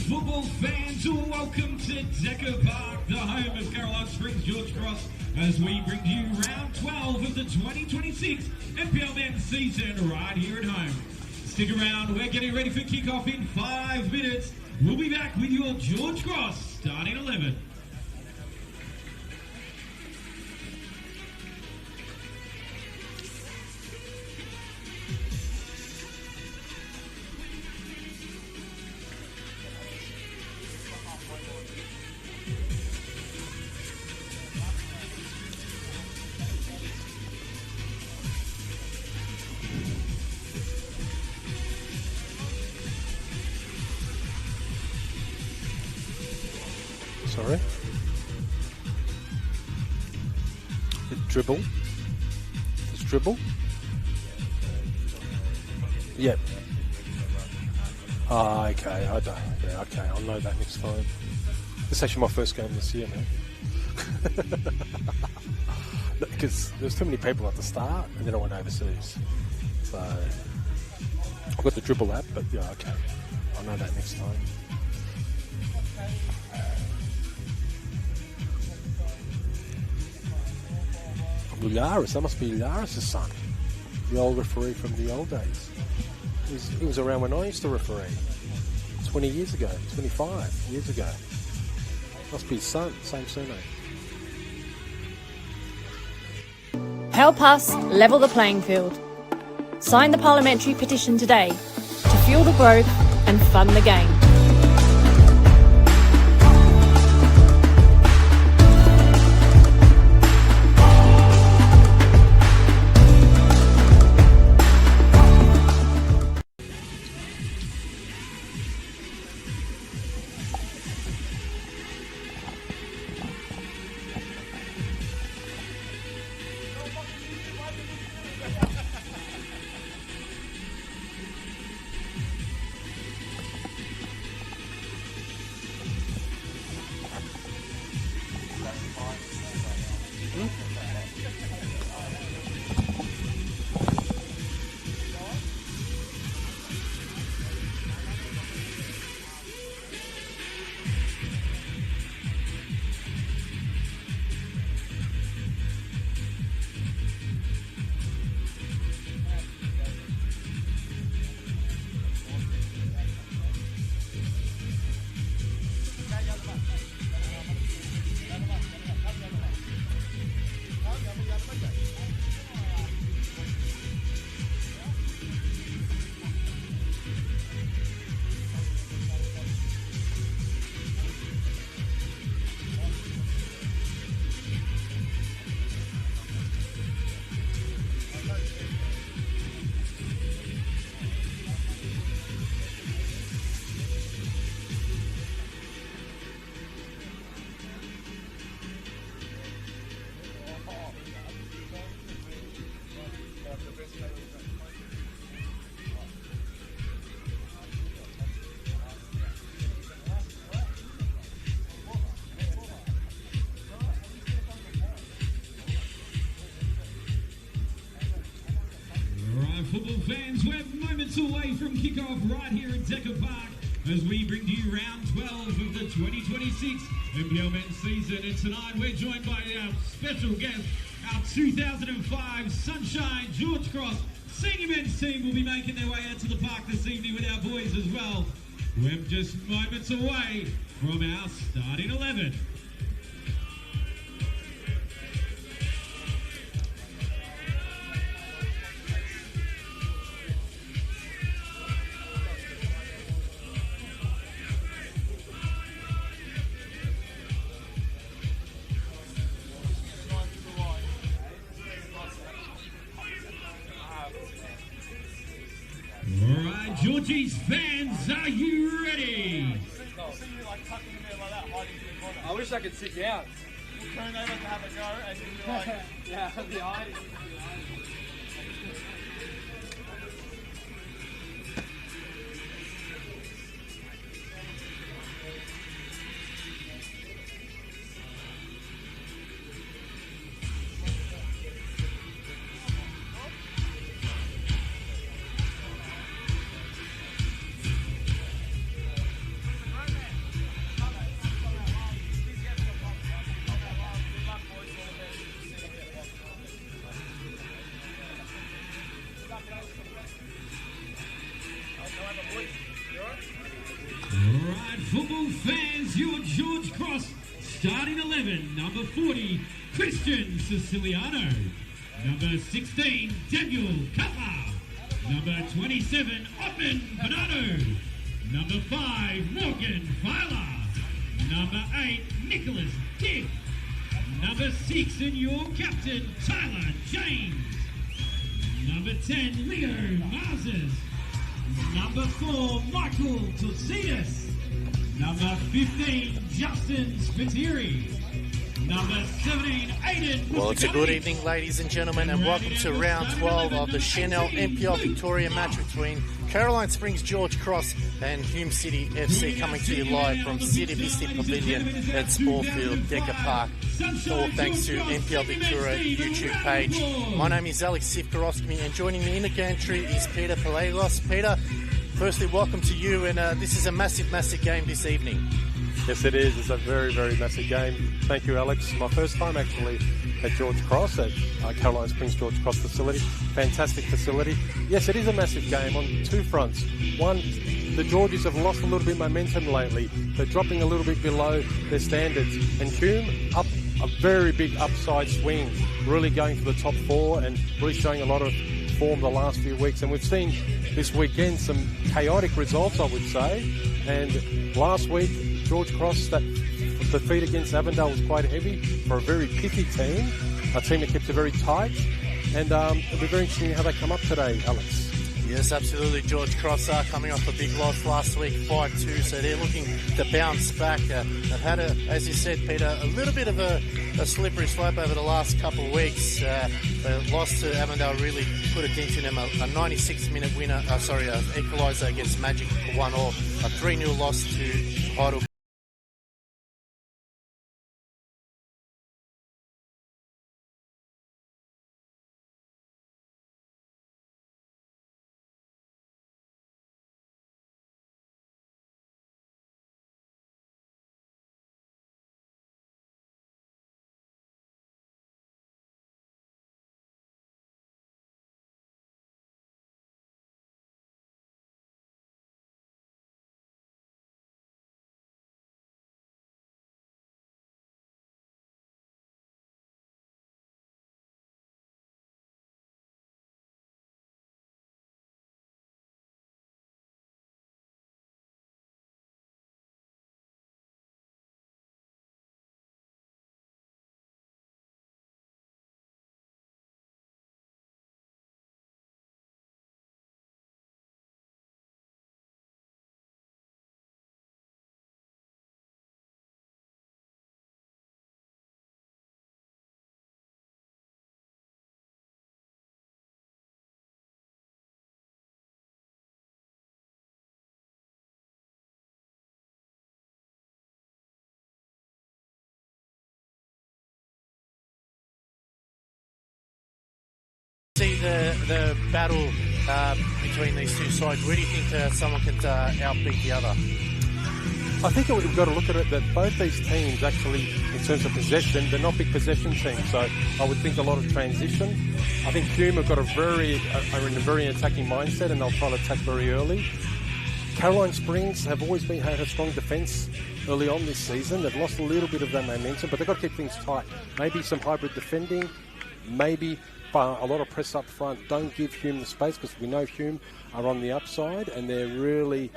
football fans, welcome to Decker Park, the home of Caroline Springs George Cross, as we bring to you round 12 of the 2026 NPLM season right here at home. Stick around, we're getting ready for kickoff in 5 minutes. We'll be back with your George Cross starting 11. Sorry. The dribble. It's dribble. Yep. Ah, okay. I don't. Yeah, okay. I'll know that next time. This is actually my first game this year, man. Because there's too many people at the start, and then I went overseas. So I've got the dribble app, but yeah, okay. I'll know that next time. Yaris, that must be Yaris' son, the old referee from the old days. He was around when I used to referee, 20 years ago, 25 years ago. Must be his son, same surname. Help us level the playing field. Sign the parliamentary petition today to fuel the growth and fund the game. Football fans, we're moments away from kickoff right here at Decker Park as we bring to you round 12 of the 2026 NPL men's season. And tonight we're joined by our special guest, our 2005 Sunshine George Cross senior men's team will be making their way out to the park this evening with our boys as well. We're just moments away from our starting 11. Alright, Georgie's fans, are you ready? I wish I could sit down. We'll turn over to have a go and you're like, yeah, the eyes. your George Cross. Starting 11, number 40, Christian Siciliano. Number 16, Daniel Cutler. Number 27, Otman Bernardo. Number 5, Morgan Filer. Number 8, Nicholas Dick. Number 6, and your captain, Tyler James. Number 10, Leo Marzes. Number 4, Michael Tulsidis. Number 15, Justin Spiteri. Number 17, Aiden. Well, it's a good evening, ladies and gentlemen, and welcome to round 12 of the Senol NPL Victoria match between Caroline Springs George Cross and Hume City FC, coming to you live from City Vista Pavilion at Sportfield, Decker Park. All thanks to NPL Victoria YouTube page. My name is Alex Sivkorowski, and joining me in the gantry is Peter Pelagos. Peter, firstly, welcome to you, and this is a massive, massive game this evening. Yes, it is. It's a very, very massive game. Thank you, Alex. My first time actually at George Cross, at Caroline Springs George Cross facility. Fantastic facility. Yes, it is a massive game on two fronts. One, the Georgies have lost a little bit of momentum lately. They're dropping a little bit below their standards. And Hume, up a very big upside swing, really going for the top four and really showing a lot of form the last few weeks. And we've seen this weekend some chaotic results, I would say. And last week, George Cross, that defeat against Avondale was quite heavy for a very pithy team, a team that kept it very tight, and it'll be very interesting how they come up today, Alex. Yes, absolutely. George Cross are coming off a big loss last week, 5-2, so they're looking to bounce back. They've had, as you said, Peter, a little bit of a slippery slope over the last couple of weeks. The loss to Avondale really put a dent in them. A 96-minute winner, equalizer against Magic for 1-1, a 3-0 loss to Heidelberg. See the battle between these two sides. Where do you think someone can outbeat the other? I think we've got to look at it that both these teams actually, in terms of possession, they're not big possession teams. So I would think a lot of transition. I think Hume have got are in a very attacking mindset, and they'll try to attack very early. Caroline Springs have always had a strong defence early on this season. They've lost a little bit of their momentum, but they've got to keep things tight. Maybe some hybrid defending, maybe a lot of press up front. Don't give Hume the space, because we know Hume are on the upside and they're really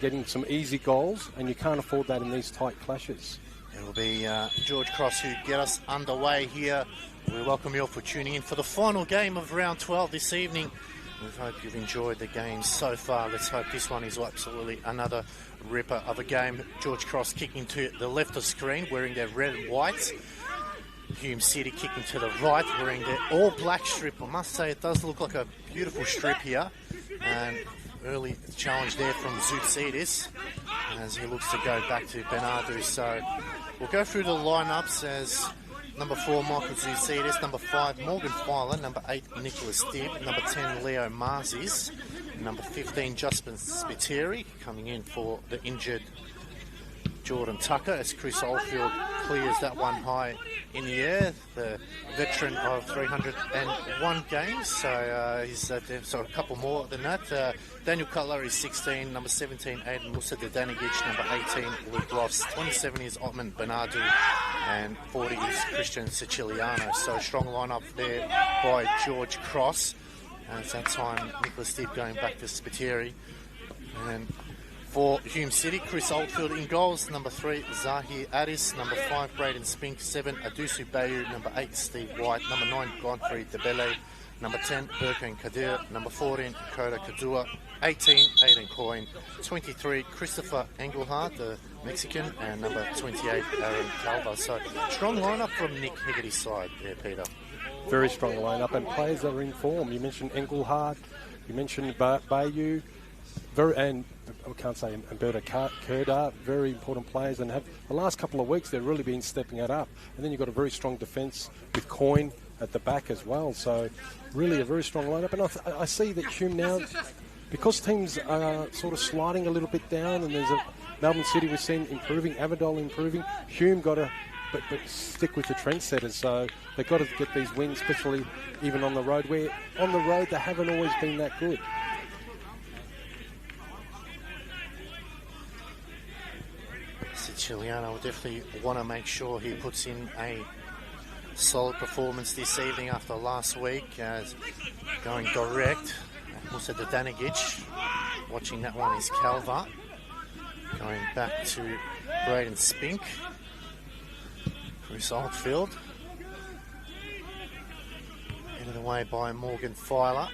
getting some easy goals, and you can't afford that in these tight clashes. It'll be George Cross who get us underway here. We welcome you all for tuning in for the final game of round 12 this evening. We hope you've enjoyed the game so far. Let's hope this one is absolutely another ripper of a game. George Cross kicking to the left of screen, wearing their red and white. Hume City kicking to the right, wearing their all-black strip. I must say, it does look like a beautiful strip here. And early challenge there from Zoutsidis as he looks to go back to Bernardo. So we'll go through the lineups as number 4, Michael Zoutsidis, number 5, Morgan Filer, number 8, Nicholas Dibb, number 10, Leo Marzes, number 15, Justin Spiteri, coming in for the injured Jordan Tucker as Chris Oldfield clears that one high in the air, the veteran of 301 games. So he's so a couple more than that. Daniel Cutler is 16, number 17, Aidan Musa Dedanagic, number 18, Luke Lofts, 27 is Otman Bernardu, and 40 is Christian Siciliano. So a strong lineup there by George Cross. And it's that time Nicholas Dibb going back to Spiteri. And for Hume City, Chris Oldfield in goals, number 3, Zahir Addis, number 5, Braden Spink, 7, Adusu Bayu, number 8, Steve White, number 9, Godfrey Debele, number 10, Burkan Kadir, number 14, Koda Kadua, 18, Aidan Coyne, 23, Christopher Engelhardt, the Mexican, and number 28, Aaron Calva. So strong lineup from Nick Higgity's side there, Peter. Very strong lineup, and players that are in form. You mentioned Engelhardt, you mentioned Bayu, and I can't say Umberto Kerda, very important players, and have the last couple of weeks they've really been stepping it up. And then you've got a very strong defence with Coyne at the back as well. So really a very strong lineup. And I see that Hume now, because teams are sort of sliding a little bit down, and there's a Melbourne City we've seen improving, Avondale improving, Hume got to but stick with the trendsetters. So they've got to get these wins, especially even on the road, where on the road they haven't always been that good. Siciliano will definitely want to make sure he puts in a solid performance this evening after last week, going direct. Also the Danagic, watching that one is Calva, going back to Braden Spink, Chris Oldfield, headed away by Morgan Filer.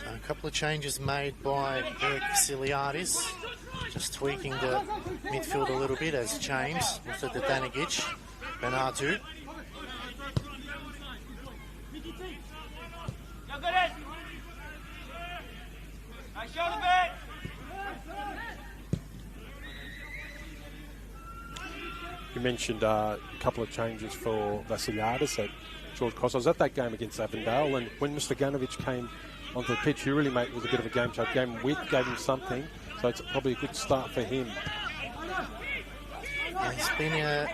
So a couple of changes made by Eric Vasiliadis, just tweaking the midfield a little bit as James, also the Danagic, Bernardu. You mentioned a couple of changes for Vasiliadis at George Cross. I was at that game against Avondale, and when Mr. Ganovich came onto the pitch, he really was a bit of a game changer. Gave him width, gave him something, so it's probably a good start for him. Yeah, he's been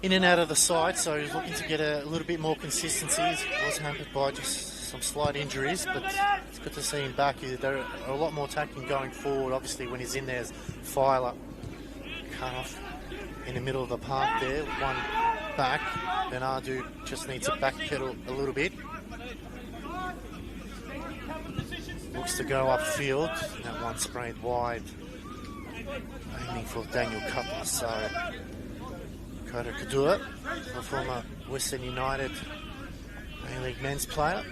in and out of the side, so he's looking to get a little bit more consistency. He was hampered by just some slight injuries, but it's good to see him back. There are a lot more attacking going forward. Obviously, when he's in there, Filer cut off in the middle of the park there, one back. Bernardu just needs to backpedal a little bit. Looks to go upfield. That one sprayed wide, aiming for Daniel Cutler. So Koda Kadua, a former Western United A-League men's player.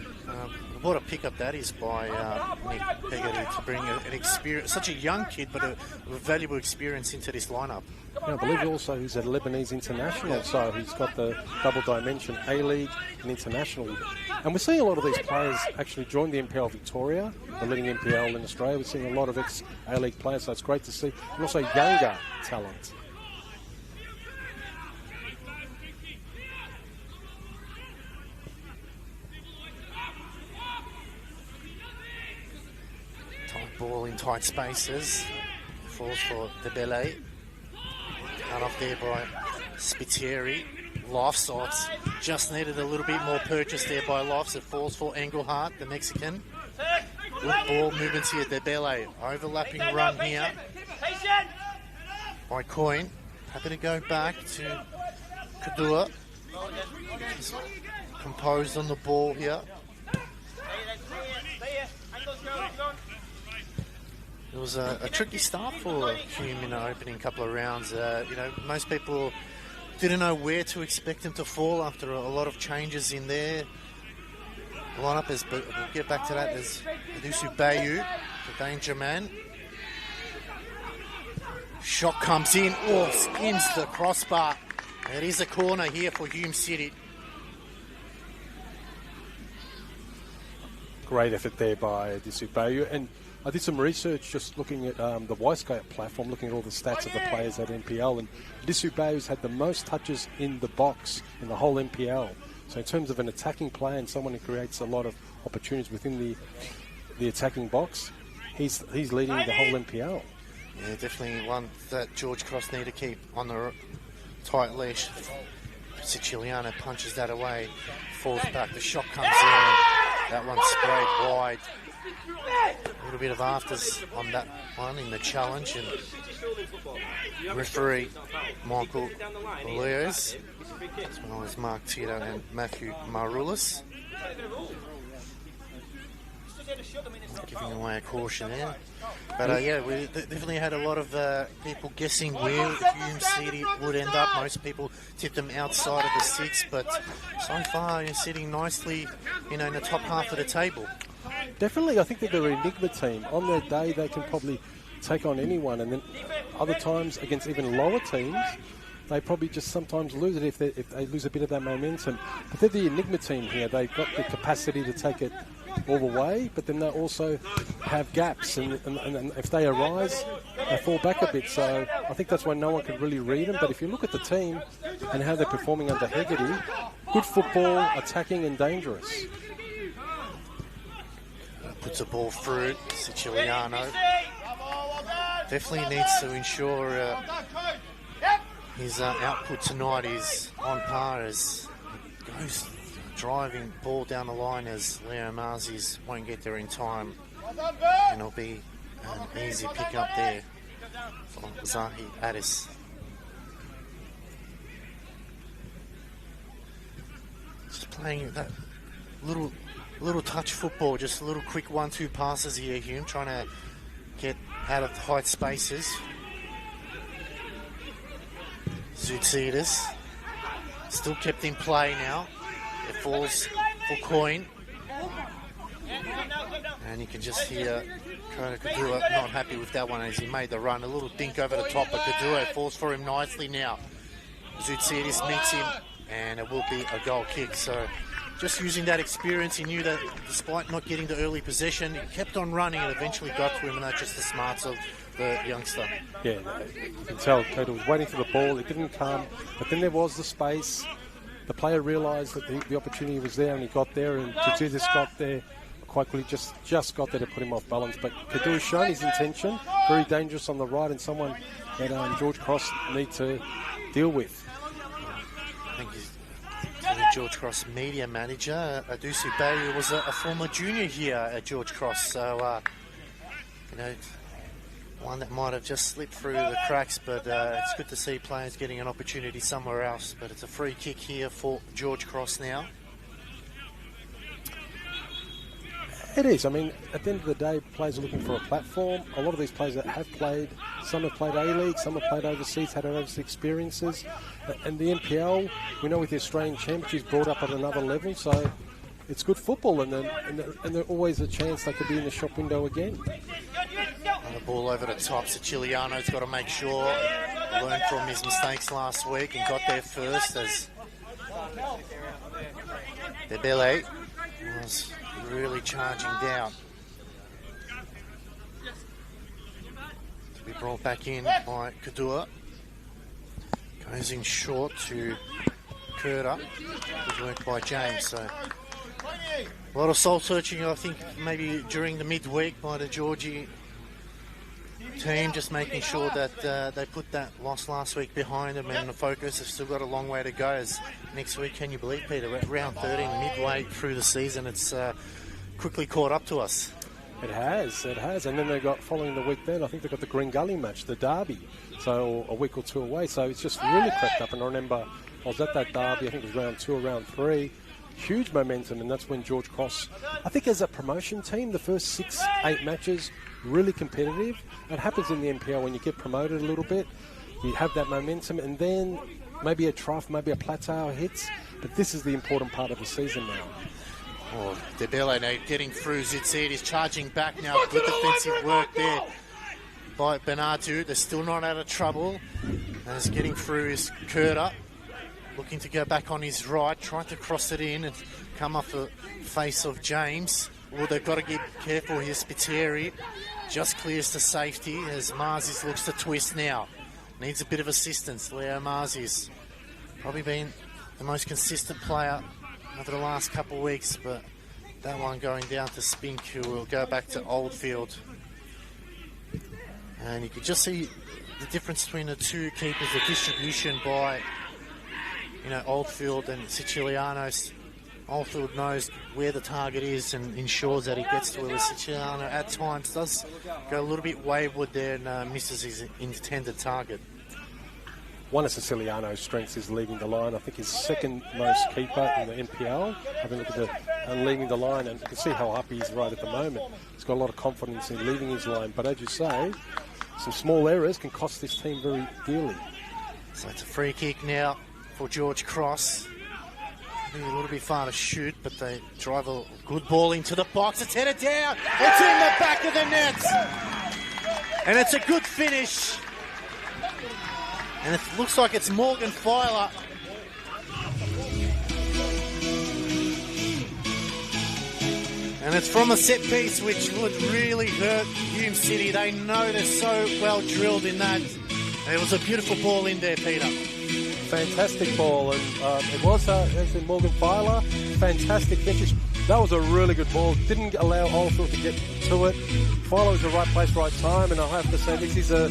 What a pickup that is by Nick Peggotty to bring an experience, such a young kid, but a valuable experience into this lineup. Yeah, I believe also he's a Lebanese international, so he's got the double dimension, A-League and international. And we're seeing a lot of these players actually join the NPL Victoria, the leading NPL in Australia. We're seeing a lot of ex-A-League players, so it's great to see. And also younger talent. Tight ball in tight spaces. Falls for the Belay. Cut off there by Spiteri. Lofts just needed a little bit more purchase there by Lofts. It falls for Engelhardt, the Mexican. Good ball movements here. Debele overlapping run here by Coyne. Happy to go back to Kadua. Just composed on the ball here. It was a tricky start for Hume in the opening couple of rounds. Most people didn't know where to expect him to fall after a lot of changes in their lineup. But we'll get back to that. There's Adusu Bayu, the danger man. Shot comes in. Oh, skins the crossbar. It is a corner here for Hume City. Great effort there by Adusu Bayu. And I did some research just looking at the Y-Scope platform, looking at all the stats of the players at NPL, and Adusu Bayu's had the most touches in the box in the whole NPL. So in terms of an attacking player and someone who creates a lot of opportunities within the attacking box, he's leading the whole NPL. Yeah, definitely one that George Cross need to keep on the tight leash. Siciliano punches that away, falls back, the shot comes in, that one sprayed wide. A little bit of afters on that one in the challenge, and referee Michael Leos, as well as Mark Tito and Matthew Maroulis, giving away a caution there. But yeah, we definitely had a lot of people guessing where Hume City would end up. Most people tipped them outside of the 6, but so far you're sitting nicely, in the top half of the table. Definitely, I think that they're an enigma team. On their day, they can probably take on anyone, and then other times against even lower teams, they probably just sometimes lose it if they lose a bit of that momentum. But they're the enigma team here. They've got the capacity to take it all the way, but then they also have gaps, and if they arise, they fall back a bit. So I think that's why no one can really read them. But if you look at the team and how they're performing under Hegarty, good football, attacking and dangerous. Puts a ball through. Siciliano definitely needs to ensure his output tonight is on par as he goes driving ball down the line, as Leo Marzis won't get there in time, and it'll be an easy pick up there for Zahi Addis. Just playing that little touch football, just a little quick 1-2 passes here, Hume, trying to get out of the tight spaces. Zoutsidis still kept in play now. It falls for Coyne. And you can just hear Kadua not happy with that one as he made the run. A little dink over the top, but Kadua falls for him nicely now. Zoutsidis meets him, and it will be a goal kick. So just using that experience, he knew that despite not getting the early possession, he kept on running and eventually got to him, and that's just the smarts of the youngster. Yeah, you can tell Kadua was waiting for the ball. It didn't come, but then there was the space. The player realised that the opportunity was there, and he got there, and Zoutsidis got there quite quickly, just got there to put him off balance. But Kadua's shown his intention, very dangerous on the right, and someone that George Cross need to deal with. I think he's the George Cross media manager, Adusu Bailey, was a former junior here at George Cross, so one that might have just slipped through the cracks, but it's good to see players getting an opportunity somewhere else. But it's a free kick here for George Cross now. It is. I mean, at the end of the day, players are looking for a platform. A lot of these players that have played, some have played A-League, some have played overseas, had overseas experiences. And the NPL, we know with the Australian Championship, is brought up at another level, so it's good football, and there's always a chance they could be in the shop window again. And the ball over the top. Siciliano's got to make sure, learned from his mistakes last week and got there first, as Debele was really charging down. To be brought back in by Kadua. Goes in short to Kurta. Good work by James. So a lot of soul searching, I think, maybe during the midweek by the Georgie team, just making sure that they put that loss last week behind them and the focus. They've still got a long way to go, as next week, can you believe, Peter, at round 13, midway through the season, it's quickly caught up to us. It has. And then they got, following the week then, I think they got the Green Gully match, the derby, so a week or two away. So it's just really crept up. And I remember I was at that derby, I think it was round 2 or round 3. Huge momentum, and that's when George Cross, I think as a promotion team, the first 6-8 matches, really competitive. It happens in the NPL when you get promoted a little bit. You have that momentum, and then maybe a trough, maybe a plateau hits. But this is the important part of the season now. Oh, Debele now getting through. Zoutsidis charging back now. Good defensive work there by Benatu. They're still not out of trouble. As getting through is Kurta. Looking to go back on his right. Trying to cross it in and come off the face of James. Well, they've got to get careful here. Spiteri just clears to safety as Marzis looks to twist now. Needs a bit of assistance. Leo Marzis probably been the most consistent player over the last couple of weeks, but that one going down to Spink, who will go back to Oldfield. And you can just see the difference between the two keepers, the distribution by Oldfield and Siciliano. Oldfield knows where the target is and ensures that he gets to where Siciliano at times does go a little bit wayward there and misses his intended target. One of Siciliano's strengths is leaving the line. I think he's second most keeper in the NPL. I've been looking at leaving the line, and you can see how up he is right at the moment. He's got a lot of confidence in leaving his line, but as you say, some small errors can cost this team very dearly. So it's a free kick now for George Cross. A little bit far to shoot, but they drive a good ball into the box. It's headed down. It's in the back of the net. And it's a good finish. And it looks like it's Morgan Filer. And it's from a set piece, which would really hurt Hume City. They know they're so well drilled in that. And it was a beautiful ball in there, Peter. Fantastic ball, and it was Morgan Filer. Fantastic finish. That was a really good ball. Didn't allow Oldfield to get to it. Filer was the right place, right time, and I have to say he's the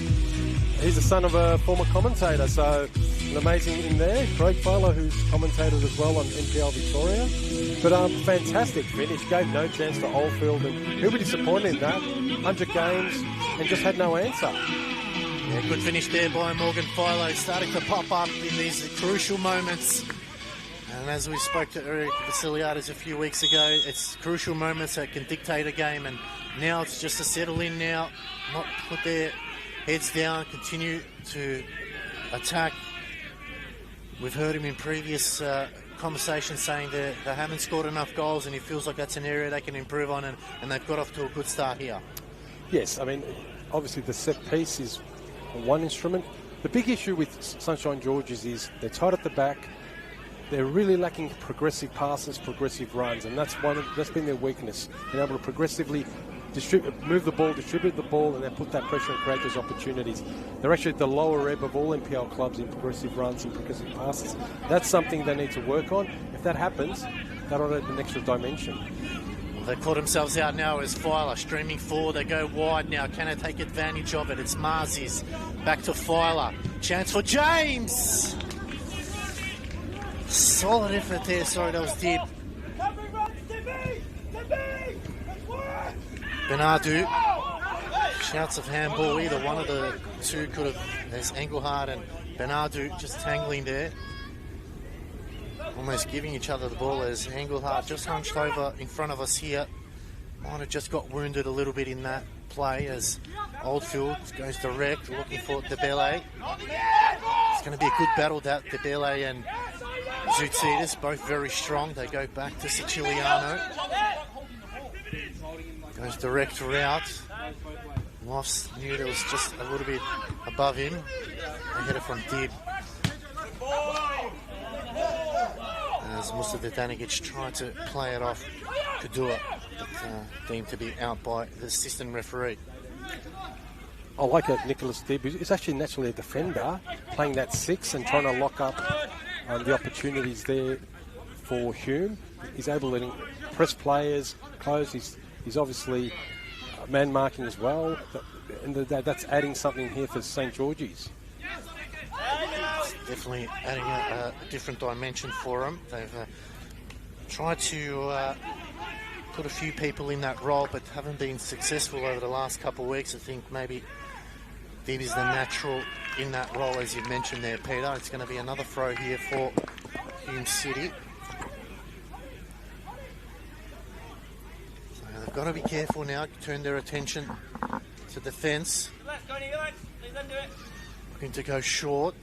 son of a former commentator, so an amazing in there. Craig Filer, who's commentated as well on NPL Victoria. But fantastic finish. Gave no chance to Oldfield, and he'll be disappointed in that. 100 games and just had no answer. Yeah, good finish there by Morgan Philo, starting to pop up in these crucial moments. And as we spoke to Eric Vasiliadis a few weeks ago, it's crucial moments that can dictate a game, and now it's just to settle in now, not put their heads down, continue to attack. We've heard him in previous conversations saying that they haven't scored enough goals, and he feels like that's an area they can improve on, and they've got off to a good start here. Yes, I mean, obviously the set piece is one instrument. The big issue with Sunshine Georges is they're tight at the back. They're really lacking progressive passes, progressive runs, and that's been their weakness. Being able to progressively move the ball, distribute the ball, and then put that pressure and create those opportunities. They're actually at the lower ebb of all NPL clubs in progressive runs and progressive passes. That's something they need to work on. If that happens, that'll add an extra dimension. They caught themselves out now as Filer streaming forward. They go wide now. Can they take advantage of it? It's Marzies. Back to Filer. Chance for James. Solid effort there. Sorry, that was deep. Bernardo. Shouts of handball. Either one of the two could have. There's Engelhardt and Bernardo just tangling there. Almost giving each other the ball as Engelhardt just hunched over in front of us here. Might have just got wounded a little bit in that play as Oldfield goes direct, looking for Debele. It's going to be a good battle, that Debele and Zoutsidis, both very strong. They go back to Siciliano. Goes direct route. Moss knew there was just a little bit above him. They hit it from deep. As Mustafa Danigic tried to play it off Kadua, but deemed to be out by the assistant referee. I like it, Nicholas Dibb. He's actually naturally a defender, playing that 6 and trying to lock up the opportunities there for Hume. He's able to press players close. He's obviously man marking as well, and that's adding something here for St. George's. Definitely adding a different dimension for them. They've tried to put a few people in that role, but haven't been successful over the last couple of weeks. I think maybe Dib is the natural in that role, as you mentioned there, Peter. It's going to be another throw here for Hume City. So they've got to be careful now, turn their attention to defence. Looking to go short.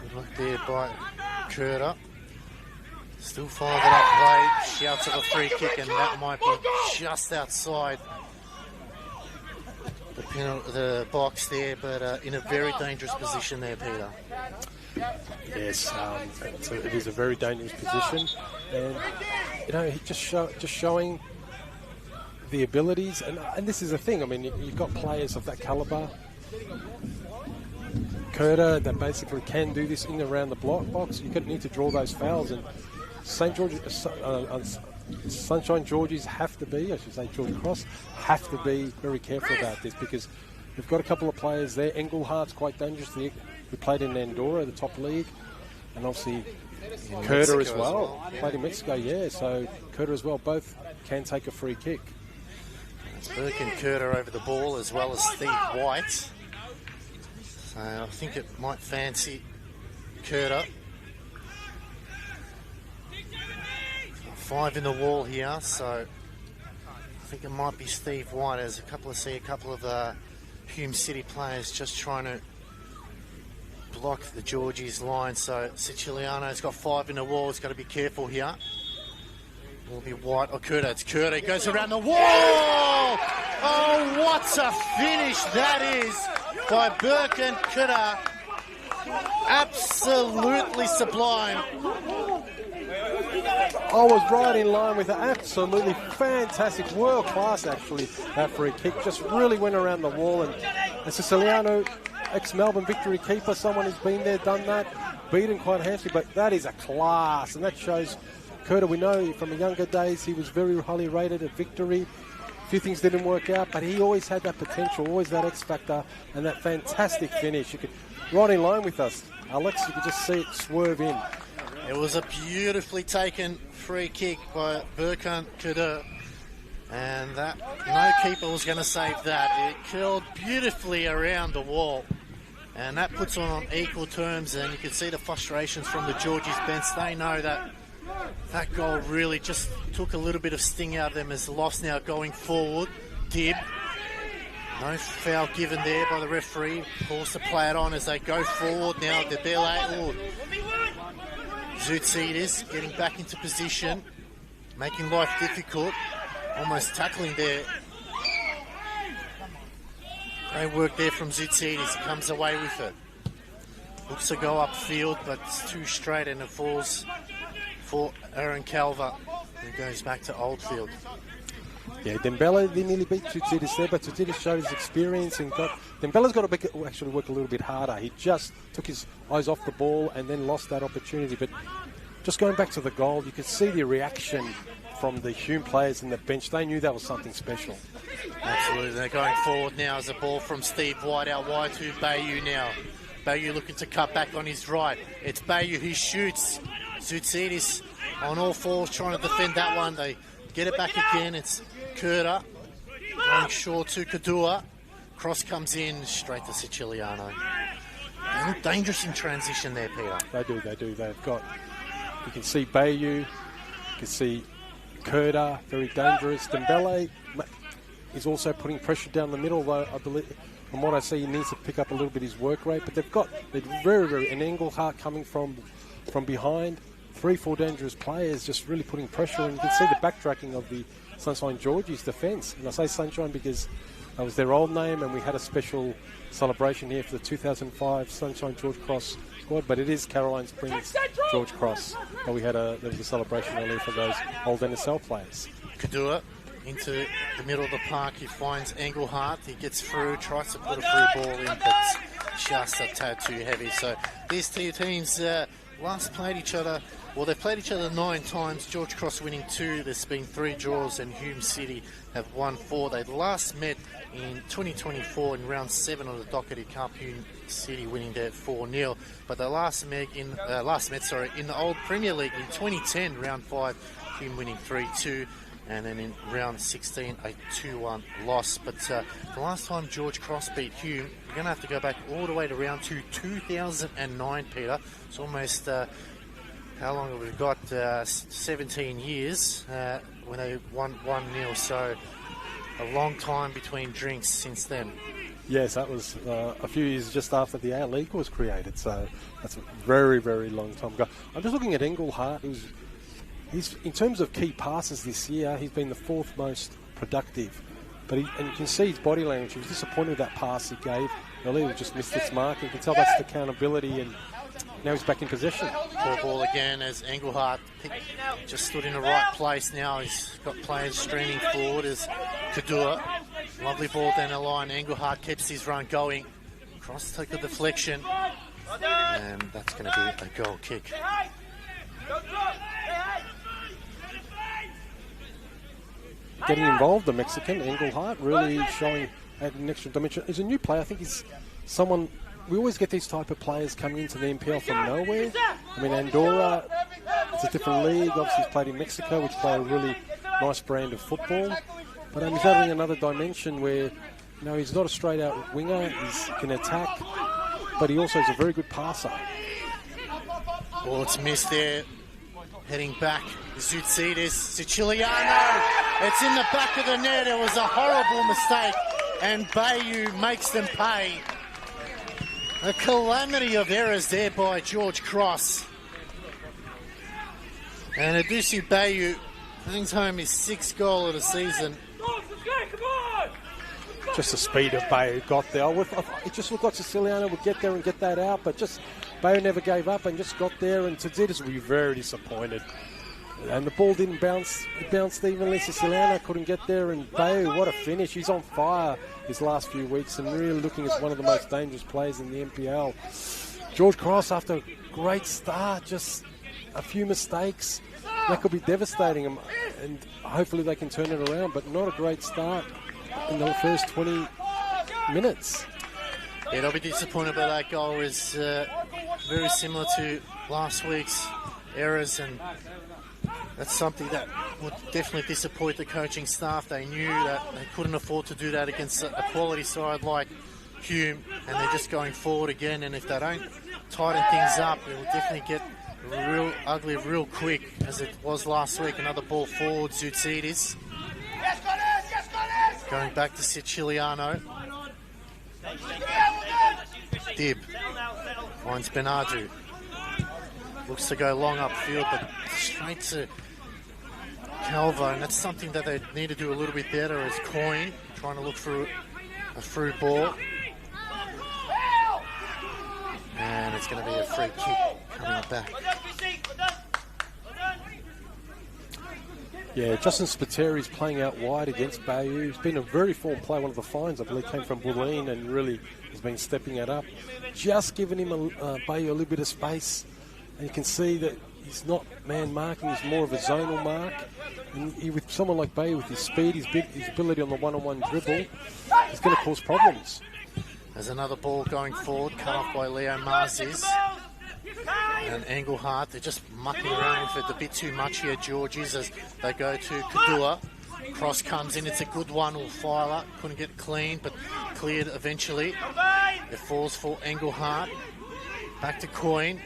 Good luck there by Curter. Still followed it up late. Shouts of a free kick, and that might be just outside the box there, but in a very dangerous position there, Peter. Yes, it is a very dangerous position, and he just showing the abilities, and this is the thing. I mean, you've got players of that calibre, Curter, that basically can do this in and around the block box. You need to draw those fouls, and Sunshine Georges have to be, I should say George Cross, have to be very careful about this, because They've got a couple of players there. Englehart's quite dangerous. We played in Andorra, the top league, and obviously Curta as well. Played in Mexico, yeah. So Curta as well. Both can take a free kick. It's Burke and Curta over the ball, as well as Steve White. So I think it might fancy Curta. 5 in the wall here, so I think it might be Steve White. As a couple of Hume City players just trying to block the Georgies line. So Siciliano's got 5 in the wall. He's got to be careful here. Will be White or Curta? It's Curta. He goes around the wall. Oh, what a finish that is by Burke and Curta. Absolutely sublime. I was right in line with it. Absolutely fantastic, world class actually. That free kick just really went around the wall, and Siciliano, ex-Melbourne Victory keeper, someone who's been there, done that, beaten quite handsomely. But that is a class, and that shows Curta. We know from the younger days he was very highly rated at Victory. A few things didn't work out, but he always had that potential, always that X factor, and that fantastic finish. You could right in line with us, Alex. You could just see it swerve in. It was a beautifully taken free kick by Burkan Kudur, and that no keeper was going to save that. It curled beautifully around the wall, and that puts on equal terms, and you can see the frustrations from the Georgies bench. They know that that goal really just took a little bit of sting out of them as the loss now going forward. Dib. No foul given there by the referee. Forced to play it on as they go forward now. Debele. Zoutsidis getting back into position, making life difficult, almost tackling there. Great work there from Zoutsidis. He comes away with it. Looks to go upfield, but it's too straight, and it falls for Aaron Calver, who goes back to Oldfield. Yeah, Dembele, they nearly beat Zoutsidis there, but Zoutsidis showed his experience and Dembele's got to actually work a little bit harder. He just took his eyes off the ball and then lost that opportunity. But just going back to the goal, you could see the reaction from the Hume players in the bench. They knew that was something special. Absolutely. They're going forward now as a ball from Steve White out wide to Bayou now. Bayou looking to cut back on his right. It's Bayou who shoots. Zoutsidis on all fours trying to defend that one. They get it back again. It's Curta going short to Kadua. Cross comes in straight to Siciliano. They look dangerous in transition there, Peter. They do. They've got, you can see Bayou, you can see Curta, very dangerous. Dembele is also putting pressure down the middle, though I believe, from what I see, he needs to pick up a little bit his work rate. But they're very, and Engelhardt coming from behind. 3-4 dangerous players just really putting pressure, and you can see the backtracking of the Sunshine Georgies defence. And I say Sunshine because that was their old name, and we had a special celebration here for the 2005 Sunshine George Cross squad, but it is Caroline Springs George Cross. But there was a celebration earlier for those old NSL players. Kadua into the middle of the park. He finds Engelhardt. He gets through, tries to put a free ball in, but just a tad too heavy. So these two teams last played each other. Well, they've played each other 9 times. George Cross winning 2. There's been 3 draws, and Hume City have won 4. They last met in 2024 in round 7 of the Doherty Cup. Hume City winning there 4-0. But they last met in the old Premier League in 2010, round 5, Hume winning 3-2. And then in round 16, a 2-1 loss. But the last time George Cross beat Hume, you're going to have to go back all the way to round 2009, Peter. It's almost, how long have we got? 17 years when they won 1-0. So a long time between drinks since then. Yes, that was a few years just after the A-League was created. So that's a very, very long time ago. I'm just looking at Engelhardt. He's in terms of key passes this year, he's been the 4th most productive. But and you can see his body language. He was disappointed with that pass he gave earlier. He just missed its mark. You can tell that's the accountability, and now he's back in possession. Poor ball again as Engelhardt just stood in the right place now. He's got players streaming forward as Kadua. Lovely ball down the line. Engelhardt keeps his run going. Cross take the deflection. And that's going to be a goal kick. Getting involved, the Mexican Engelhardt really showing add an extra dimension. He's a new player. I think he's someone. We always get these type of players coming into the NPL from nowhere. I mean, Andorra, it's a different league. Obviously, he's played in Mexico, which play a really nice brand of football. But he's adding another dimension where, he's not a straight-out winger. He can attack, but he also is a very good passer. Well, it's missed there. Heading back, Zoutsidis, Siciliano. It's in the back of the net. It was a horrible mistake, and Bayou makes them pay. A calamity of errors there by George Cross. And Adusi Bayou brings home his 6th goal of the season. Just the speed of Bayou got there. It just looked like Siciliano would get there and get that out, but just Bayou never gave up and just got there, and Tzidis would be very disappointed. And the ball didn't bounce. It bounced evenly. Siciliano couldn't get there, and Bayou, what a finish. He's on fire his last few weeks and really looking as one of the most dangerous players in the NPL. George Cross, after a great start, just a few mistakes. That could be devastating, and hopefully they can turn it around, but not a great start in the first 20 minutes. Yeah, they'll be disappointed by that goal. Is very similar to last week's errors, and that's something that would definitely disappoint the coaching staff. They knew that they couldn't afford to do that against a quality side like Hume, and they're just going forward again, and if they don't tighten things up, it will definitely get real ugly real quick, as it was last week. Another ball forward, Zoutsidis. Going back to Siciliano. Dib finds Benadu. Looks to go long upfield, but straight to Calvo, and that's something that they need to do a little bit better as Coyne trying to look for a through ball. And it's going to be a free kick coming back. Yeah, Justin Spiteri is playing out wide against Bayou. He's been a very form player. One of the fines, I believe, came from Bulleen and really has been stepping it up. Just giving him Bayou a little bit of space. And you can see that he's not man marking, he's more of a zonal mark. And with someone like Bayou, with his speed, his ability on the one-on-one dribble, he's going to cause problems. There's another ball going forward, cut off by Leo Marzis. And Engelhardt, they're just mucking around with it a bit too much here, Georges, as they go to Kadua. Cross comes in, it's a good one, Ulfila. Couldn't get clean, but cleared eventually. It falls for Engelhardt. Back to Coyne.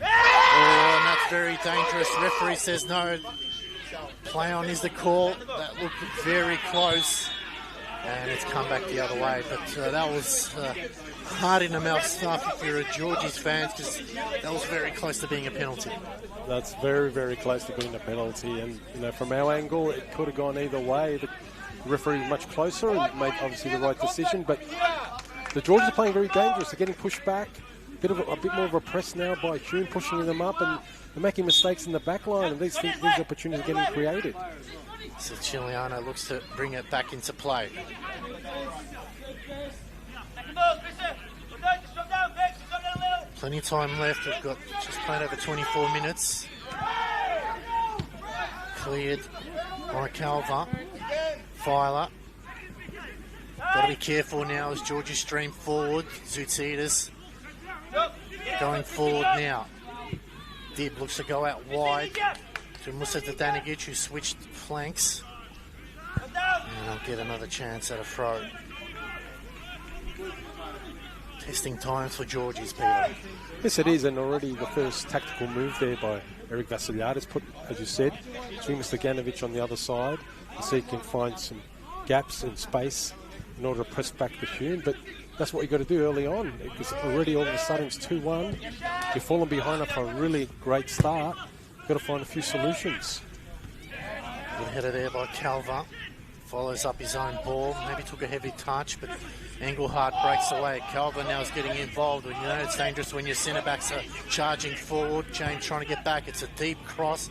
Oh, and that's very dangerous. Referee says no. Play on is the call. That looked very close. And it's come back the other way. But that was hard in the mouth stuff if you're a Georges fan, because that was very close to being a penalty. That's very, very close to being a penalty. And, from our angle, it could have gone either way. The referee was much closer and made, obviously, the right decision. But the Georges are playing very dangerous. They're getting pushed back. A bit more of a press now by Hume, pushing them up, and they're making mistakes in the back line, and these opportunities are getting created. Siciliano looks to bring it back into play. Plenty of time left. We've got just played over 24 minutes. Cleared by Calva. Filer. Got to be careful now as Georgie stream forward. Zoutsidis going forward now. Dib looks to go out wide to Musa Danigic, who switched flanks. And I'll get another chance at a throw. Testing times for Georgie's, Peter. Yes, it is, and already the first tactical move there by Eric Vassiliadis put, as you said, Trimas Stoganovic on the other side to see if he can find some gaps and space in order to press back the Hume. But that's what you've got to do early on, because already all of a sudden it's 2-1. You're falling behind after a really great start. You've got to find a few solutions. Good header there by Calva. Follows up his own ball. Maybe took a heavy touch, but Engelhardt breaks away. Calva now is getting involved. And, it's dangerous when your centre-backs are charging forward. James trying to get back. It's a deep cross.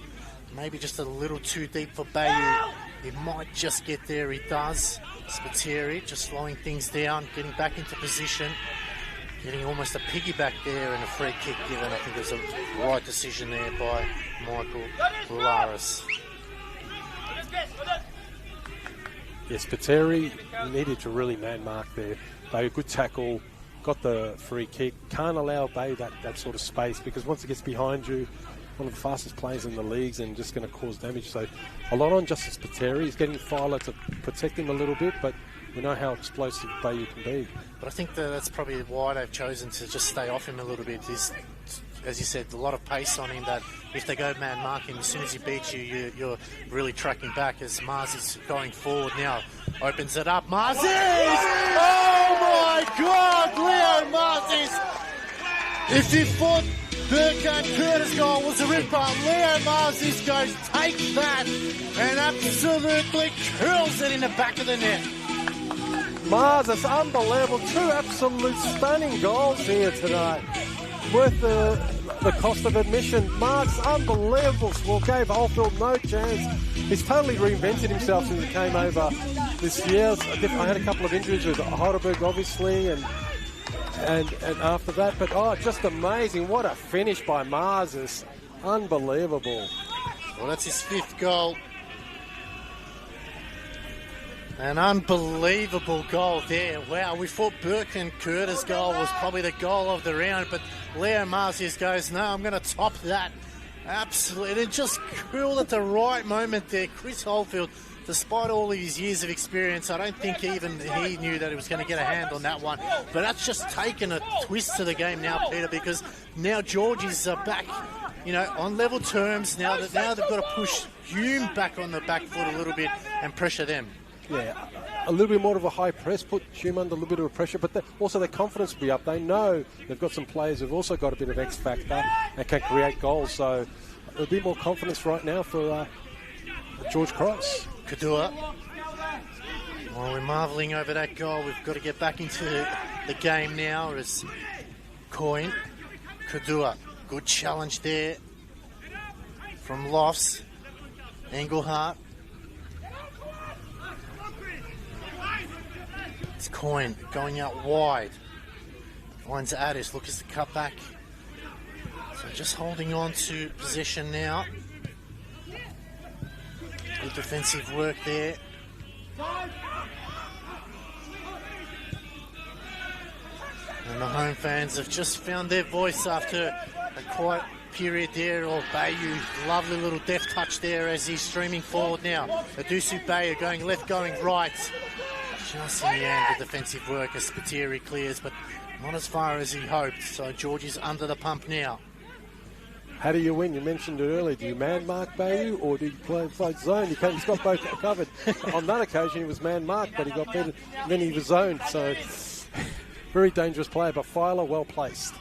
Maybe just a little too deep for Bayou. He might just get there. He does. Spiteri just slowing things down, getting back into position. Getting almost a piggyback there and a free kick given. I think there's a right decision there by Michael Bularis. Yes, Pateri needed to really man mark there. Bay, a good tackle, got the free kick. Can't allow Bay that sort of space, because once it gets behind you, one of the fastest players in the leagues and just going to cause damage. So a lot on Justice Pateri. He's getting Filer to protect him a little bit, but we know how explosive Bay can be. But I think that's probably why they've chosen to just stay off him a little bit. Is, as you said, a lot of pace on him, that if they go man marking, as soon as he beats you, you're really tracking back. As Mars is going forward now, opens it up. Marzies! Oh my God, Leo Marzies! If you thought Burke and Curtis' goal was a ripper, Leo Marzies goes, take that, and absolutely curls it in the back of the net. Mars, it's unbelievable. 2 absolute stunning goals here tonight. Worth the cost of admission. Mars, unbelievable. Well, gave Oldfield no chance. He's totally reinvented himself since he came over this year. I had a couple of injuries with Heidelberg, obviously, and after that. But, just amazing. What a finish by Mars. It's unbelievable. Well, that's his 5th goal. An unbelievable goal there. Wow, we thought Burke and Curtis' goal was probably the goal of the round, but Leo Marzies goes, no, I'm going to top that. Absolutely. And just cool at the right moment there. Chris Oldfield, despite all his years of experience, I don't think even he knew that he was going to get a hand on that one. But that's just taken a twist to the game now, Peter, because now George is back, on level terms. Now they've got to push Hume back on the back foot a little bit and pressure them. Yeah, a little bit more of a high press, put Hume under a little bit of pressure, but also their confidence will be up. They know they've got some players who've also got a bit of X factor and can create goals, so a bit more confidence right now for George Cross. Kadua. While we're marvelling over that goal, we've got to get back into the game now as Coyne. Kadua, good challenge there from Lofts. Engelhardt. It's Coyne going out wide. Finds Addis, looks to cut back. So just holding on to possession now. Good defensive work there. And the home fans have just found their voice after a quiet period there. Or Bayou, lovely little deft touch there as he's streaming forward now. Adusu Bayou going left, going right. Just in the end, the defensive work as Spiteri clears, but not as far as he hoped. So George is under the pump now. How do you win? You mentioned it earlier. Do you man mark Bayou or do you play float zone? He's got both covered. On that occasion, he was man marked, but he got better. Then he was zoned. So very dangerous player, but Filer well placed.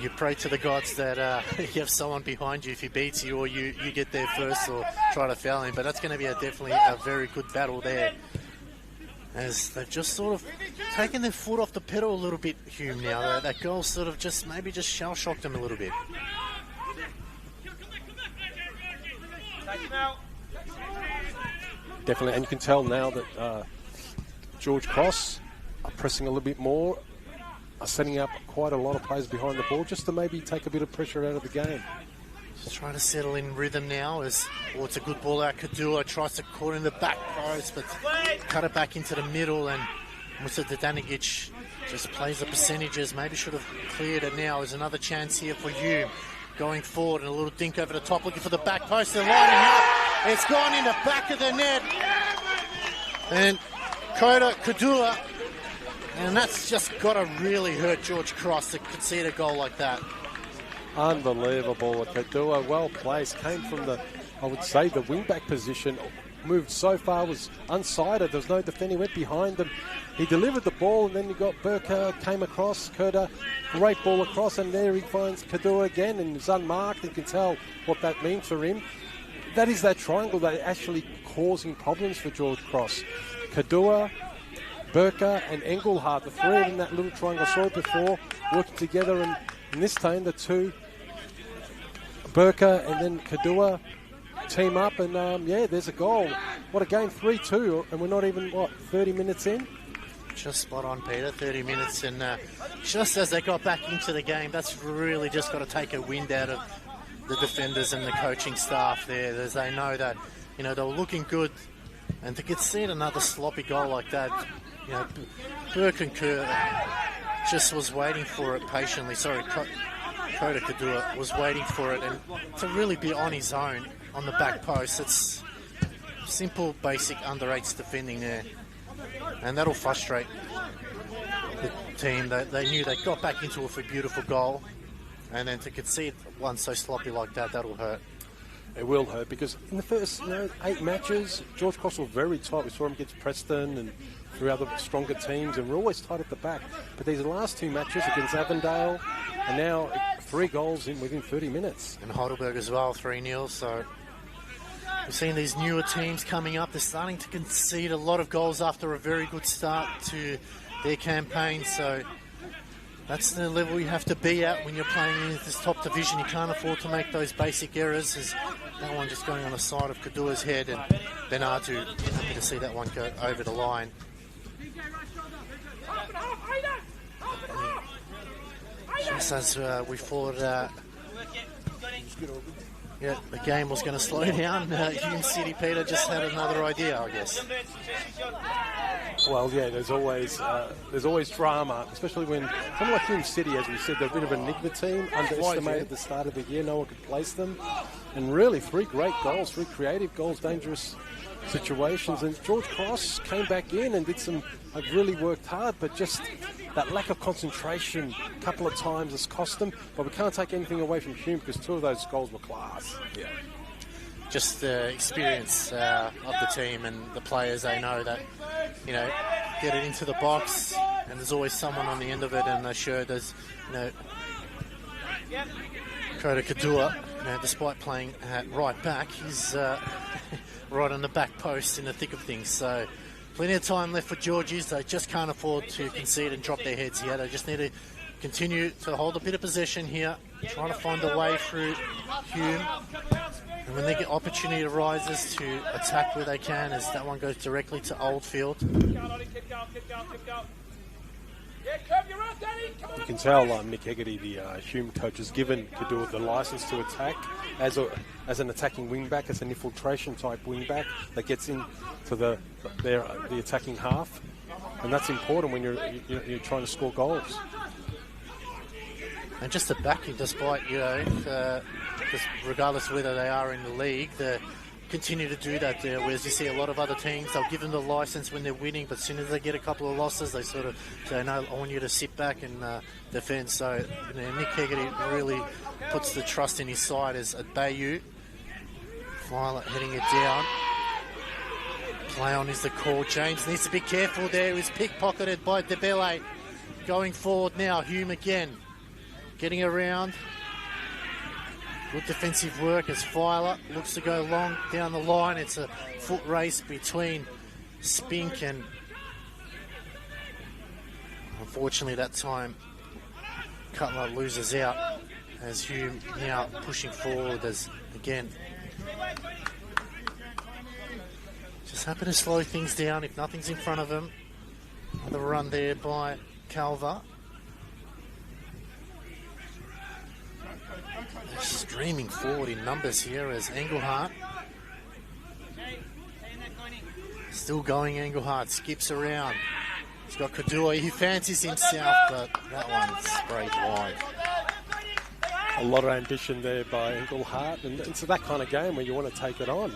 You pray to the gods that you have someone behind you if he beats you, or you get there first or try to foul him. But that's going to be definitely a very good battle there, as they've just sort of taken their foot off the pedal a little bit, Hume, now. That goal sort of just shell-shocked them a little bit. Definitely, and you can tell now that George Cross are pressing a little bit more, are setting up quite a lot of players behind the ball just to maybe take a bit of pressure out of the game. Just trying to settle in rhythm now as, it's a good ball out. Kadua tries to caught in the back post, but cut it back into the middle, and Musa Danigic just plays the percentages. Maybe should have cleared it now. There's another chance here for Hume going forward, and a little dink over the top, looking for the back post. They're lining up. It's gone in the back of the net. And Kadua, and that's just got to really hurt George Cross to concede a goal like that. Unbelievable. Kadua, well placed, came from the wing-back position, moved so far, was unsided, there was no defending, went behind them. He delivered the ball, and then you got Burke came across, Kurta, great ball across, and there he finds Kadua again, and is unmarked. You can tell what that means for him. That is that triangle that is actually causing problems for George Cross. Kadua, Burke, and Engelhardt, the three in that little triangle, I saw it before, working together, and in this time, the two, Burke and then Kadua, team up, and there's a goal. What a game, 3-2, and we're not even, 30 minutes in? Just spot on, Peter, 30 minutes, and just as they got back into the game, that's really just got to take a wind out of the defenders and the coaching staff there, as they know that, they were looking good, And to concede another sloppy goal like that, you know, Burke and Kerr just was waiting for it patiently. Sorry, Coda could do it, was waiting for it, and to really be on his own on the back post, it's simple, basic under-8s defending there. And that'll frustrate the team. They knew they got back into it for a beautiful goal, and then to concede one so sloppy like that, that'll hurt. It will hurt because in the first 8 matches, George Cross was very tight. We saw him against Preston and through other stronger teams, and we're always tight at the back. But these last 2 matches against Avondale, and now 3 goals within 30 minutes. And Heidelberg as well, 3-0. So we've seen these newer teams coming up. They're starting to concede a lot of goals after a very good start to their campaign. So that's the level you have to be at when you're playing in this top division. You can't afford to make those basic errors. There's that one just going on the side of Kadua's head, and Benatu, happy to see that one go over the line. Just as we thought, the game was going to slow down, Hume City, Peter, just had another idea, I guess. Well, yeah, there's always drama, especially when someone like Hume City, as we said, they're a bit of an enigma team, underestimated at the start of the year, no one could place them. And really, 3 great goals, 3 creative goals, dangerous situations. And George Cross came back in and did some, really worked hard, but just that lack of concentration a couple of times has cost them. But we can't take anything away from Hume because 2 of those goals were class. Yeah. Just the experience of the team and the players, they know that, you know, get it into the box and there's always someone on the end of it, and they're sure there's, you know, Kota Kadua, you know, despite playing at right back, he's right on the back post in the thick of things. So plenty of time left for Georgies. They just can't afford to concede and drop their heads here. They just need to continue to hold a bit of possession here, trying to find a way through Hume. And when they get opportunity arises to attack where they can, as that one goes directly to Oldfield. You can tell Mick Hegarty, the Hume coach, has given Kadua the license to attack as an attacking wing-back, as an infiltration-type wing-back that gets into the attacking half. And that's important when you're trying to score goals. And just the backing, despite, you know, regardless of whether they are in the league, they continue to do that there. Whereas you see a lot of other teams, they'll give them the license when they're winning, but as soon as they get a couple of losses, they sort of say, no, I want you to sit back and defend. So, you know, Nick Hegarty really puts the trust in his side as at Bayou. Violet heading it down. Play on is the call. James needs to be careful there. He's pickpocketed by Debele. Going forward now, Hume again. Getting around. Good defensive work as Filer looks to go long down the line. It's a foot race between Spink and, unfortunately that time, Cutler loses out as Hume now pushing forward as, again, just happen to slow things down if nothing's in front of him. Another run there by Calva. Streaming forward in numbers here as Engelhardt. Still going, Engelhardt skips around. He's got Kadua, he fancies himself, but that one's sprayed wide. A lot of ambition there by Engelhardt, and it's that kind of game where you want to take it on.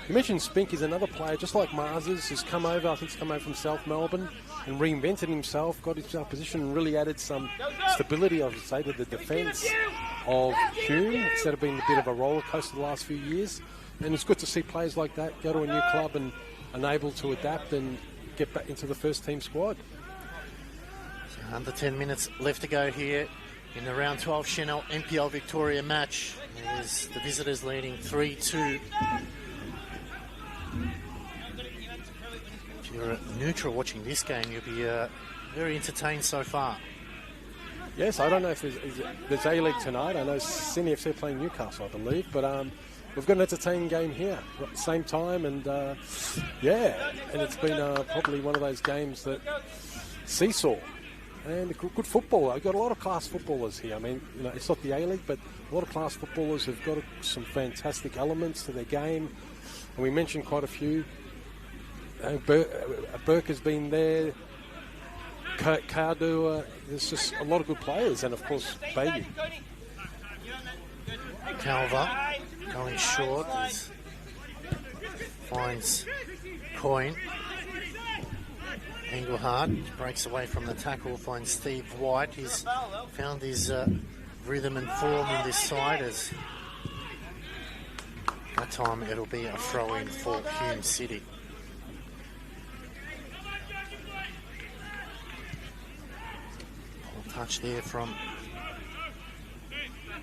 You mentioned Spink is another player, just like Mars's, who's come over, I think he's come over from South Melbourne, and reinvented himself, got himself position, and really added some stability, I would say, to the defence of Hume, instead of being a bit of a roller coaster the last few years. And it's good to see players like that go to a new club and able to adapt and get back into the first team squad. So under 10 minutes left to go here in the round 12 Senol NPL Victoria match. There's the visitors leading 3-2. If you're neutral watching this game, you'll be very entertained so far. Yes, I don't know if there's A-League tonight. I know Sydney FC playing Newcastle, I believe, but we've got an entertaining game here at the same time, and and it's been probably one of those games that seesaw, and good football. I've got a lot of class footballers here. I mean, you know, it's not the A-League, but a lot of class footballers have got some fantastic elements to their game, and we mentioned quite a few Burke has been there. Cardu, there's just a lot of good players, and of course, Baby. Calva going short. Finds Coyne. Engelhardt breaks away from the tackle, finds Steve White. He's found his rhythm and form in this side, as that time it'll be a throw-in for Hume City. Poor touch there from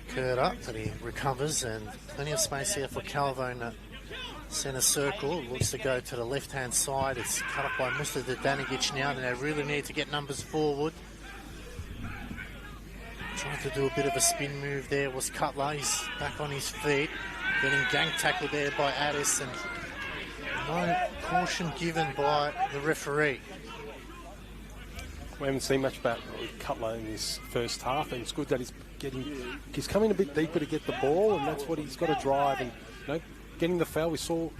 Curter, but he recovers, and plenty of space here for Calvo in the centre circle. Looks to go to the left-hand side. It's cut up by Mr. Danigic now, and they really need to get numbers forward. Trying to do a bit of a spin move there was Cutler. He's back on his feet, getting gang tackled there by Addis, and no caution given by the referee. We haven't seen much about Cutler in this first half, and it's good that he's coming a bit deeper to get the ball, and that's what he's got to drive. And getting the foul, we saw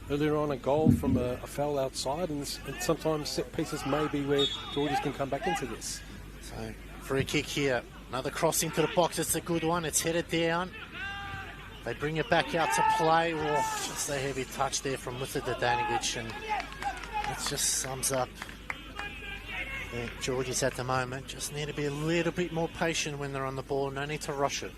earlier on a goal from a foul outside, and sometimes set pieces may be where Georges can come back into this. So free kick here, another cross into the box. It's a good one. It's headed down. They bring it back out to play. Oh, just a heavy touch there from Mr. Danigic, and it just sums up Georges at the moment. Just need to be a little bit more patient when they're on the ball. No need to rush it.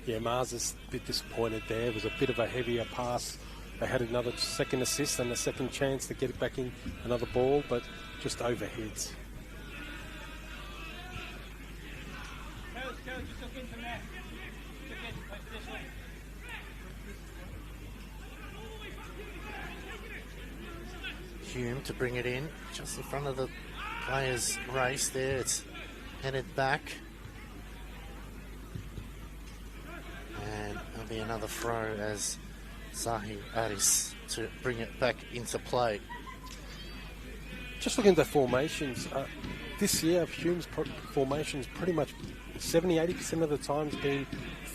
Yeah, Mars is a bit disappointed there. It was a bit of a heavier pass. They had another second assist and a second chance to get it back in another ball, but just overheads. Hume to bring it in, just in front of the players' race there. It's headed back. And there'll be another throw as Zahi Addis to bring it back into play. Just looking at the formations, this year Hume's formations pretty much 70-80% of the times been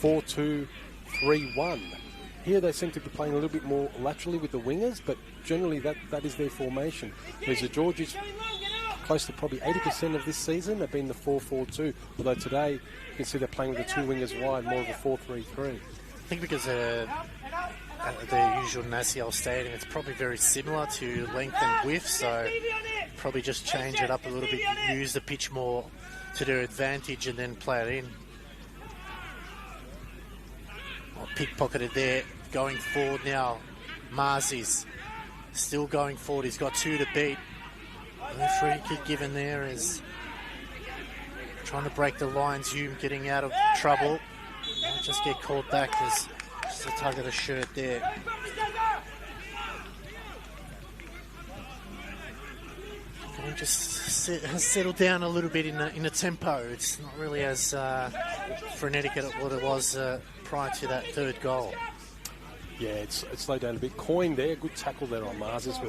4-2-3-1. Here they seem to be playing a little bit more laterally with the wingers, but generally that is their formation. Whereas the Georges, close to probably 80% of this season have been the 4-4-2, although today you can see they're playing with the two wingers wide, more of a 4-3-3. I think because at the usual Nasiel Stadium, it's probably very similar to length and width, so probably just change it up a little bit, use the pitch more to their advantage and then play it in. Pickpocketed there, going forward now. Mars is still going forward. He's got two to beat. The free kick given there is trying to break the lines. Hume getting out of trouble. Might just get called back as just a tug of the shirt there. Can just settle down a little bit in the tempo. It's not really as frenetic as what it was prior to that third goal. Yeah, it's slowed down a bit. Coyne there, good tackle there on Marses.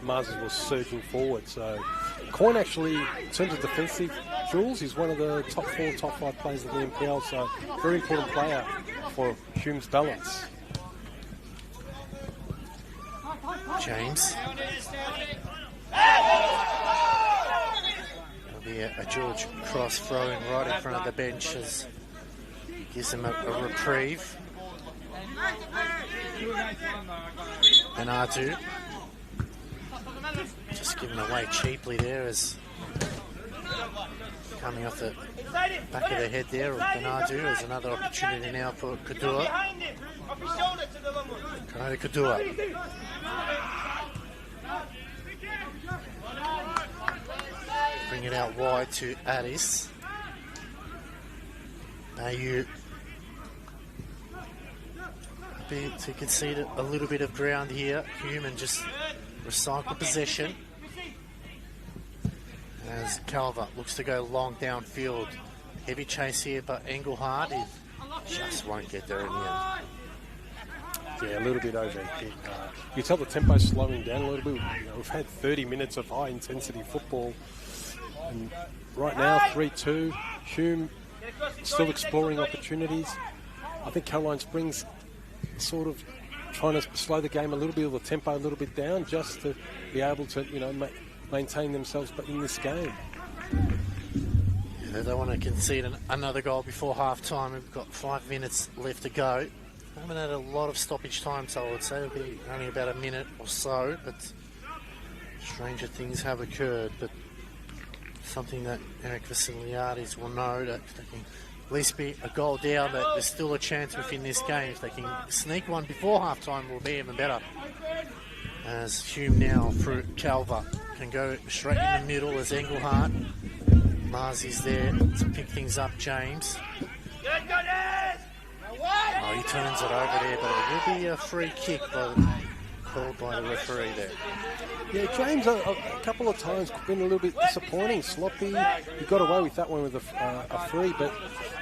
Marses was surging forward. So Coyne actually, in terms of defensive drills, he's one of the top 4, top 5 players of the NPL. So very important player for Hume's balance. James. There'll be a George Cross throwing right in front of the bench as gives him a reprieve. Benadu just given away cheaply there as coming off the back of the head there of Benadu. There's another opportunity now for Kadua. Kadua. Bring it out wide to Addis. Bayu to concede a little bit of ground here. Hume and just recycle possession. As Calva looks to go long downfield. Heavy chase here, but Engelhardt just won't get there in the end. Yeah, a little bit overhit. You tell the tempo's slowing down a little bit. We've had 30 minutes of high-intensity football. And right now, 3-2. Hume still exploring opportunities. I think Caroline Springs sort of trying to slow the game a little bit, or the tempo a little bit down, just to be able to, maintain themselves in this game. Yeah, they don't want to concede another goal before half-time. We've got 5 minutes left to go. I haven't had a lot of stoppage time, so I would say it'll be only about a minute or so, but stranger things have occurred. But something that Eric Vassiliadis will know, that they can at least be a goal down, that there's still a chance within this game. If they can sneak one before half-time, will be even better. As Hume now through Calver can go straight in the middle as Engelhardt. Marzi's there to pick things up, James. Oh, he turns it over there, but it will be a free kick called by the referee there. Yeah, James a couple of times been a little bit disappointing, sloppy. He got away with that one with a free, but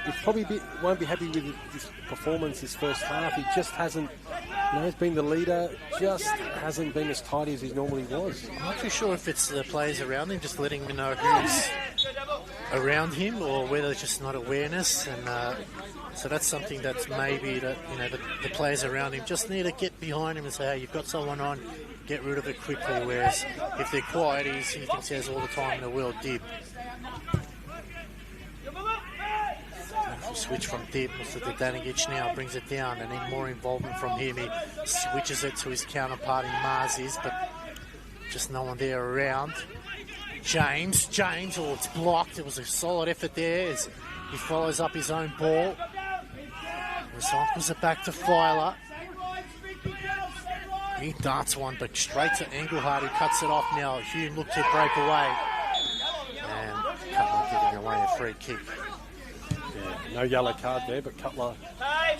he probably won't be happy with his performance this first half. He just hasn't, he's been the leader, just hasn't been as tidy as he normally was. I'm not too sure if it's the players around him just letting me know who's around him, or whether it's just not awareness, and so that's something that's maybe that the players around him just need to get behind him and say, hey, you've got someone on, get rid of it quickly. Whereas if they're quiet, he thinks he has all the time in the world. Dib. Switch from Dib to Danigic now, brings it down, and then more involvement from him. He switches it to his counterpart in Marzi's, but just no one there around. James, it's blocked. It was a solid effort there as he follows up his own ball. Recycles it back to Filer. He darts one, but straight to Engelhardt, who cuts it off now. Hume looked to break away. And Cutler giving away a free kick. Yeah, no yellow card there, but Cutler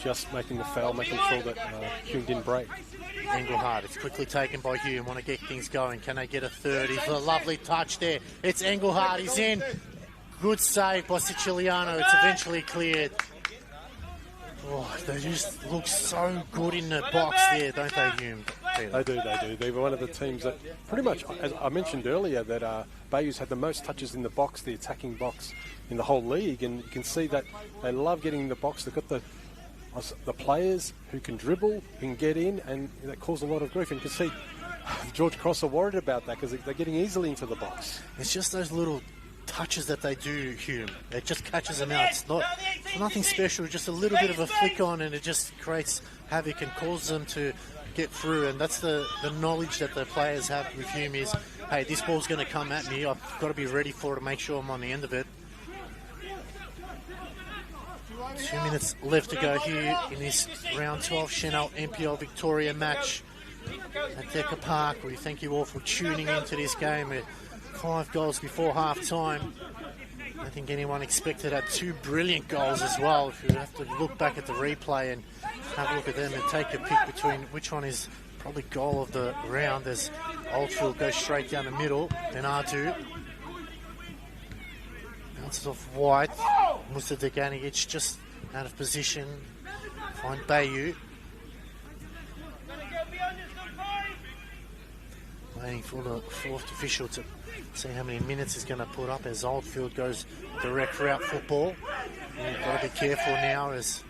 just making the foul, making sure that Hume didn't break. Engelhardt, it's quickly taken by Hume. Want to get things going. Can they get a third? He's a lovely touch there. It's Engelhardt. He's in. Good save by Siciliano. It's eventually cleared. Oh, they just look so good in the box there, don't they, Hume? They do. They were one of the teams that pretty much, as I mentioned earlier, that Bayou's had the most touches in the box, the attacking box in the whole league, and you can see that they love getting in the box. They've got the players who can dribble, who can get in, and that cause a lot of grief. And you can see George Cross are worried about that because they're getting easily into the box. It's just those little touches that they do, Hume. It just catches them out. It's nothing special, just a little bit of a flick on, and it just creates havoc and causes them to get through. And that's the knowledge that the players have with Hume is, hey, this ball's going to come at me. I've got to be ready for it to make sure I'm on the end of it. 2 minutes left to go here in this round 12 Senol NPL Victoria match at Decker Park. We thank you all for tuning into this game. 5 goals before half-time. I don't think anyone expected that. 2 brilliant goals as well. If you have to look back at the replay and have a look at them and take a pick between which one is probably goal of the round, as Oldfield goes straight down the middle. Then Ardu bounces off White. Musa Deganic just out of position. Find Bayou. Waiting for the fourth official to see how many minutes he's going to put up as Oldfield goes direct route football. You've got to be careful now as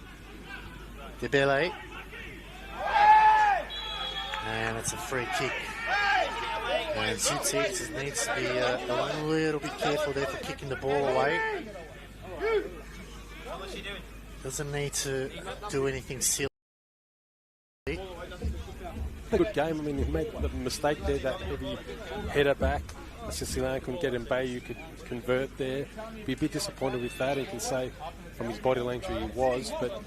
Debele. And it's a free kick. And Zitzi needs to be a little bit careful there for kicking the ball away. Doesn't need to do anything silly. A good game. I mean, he made the mistake there, that heavy header back. Siciliano couldn't get him. Bayou could convert there. Be a bit disappointed with that. He can say from his body language he was, but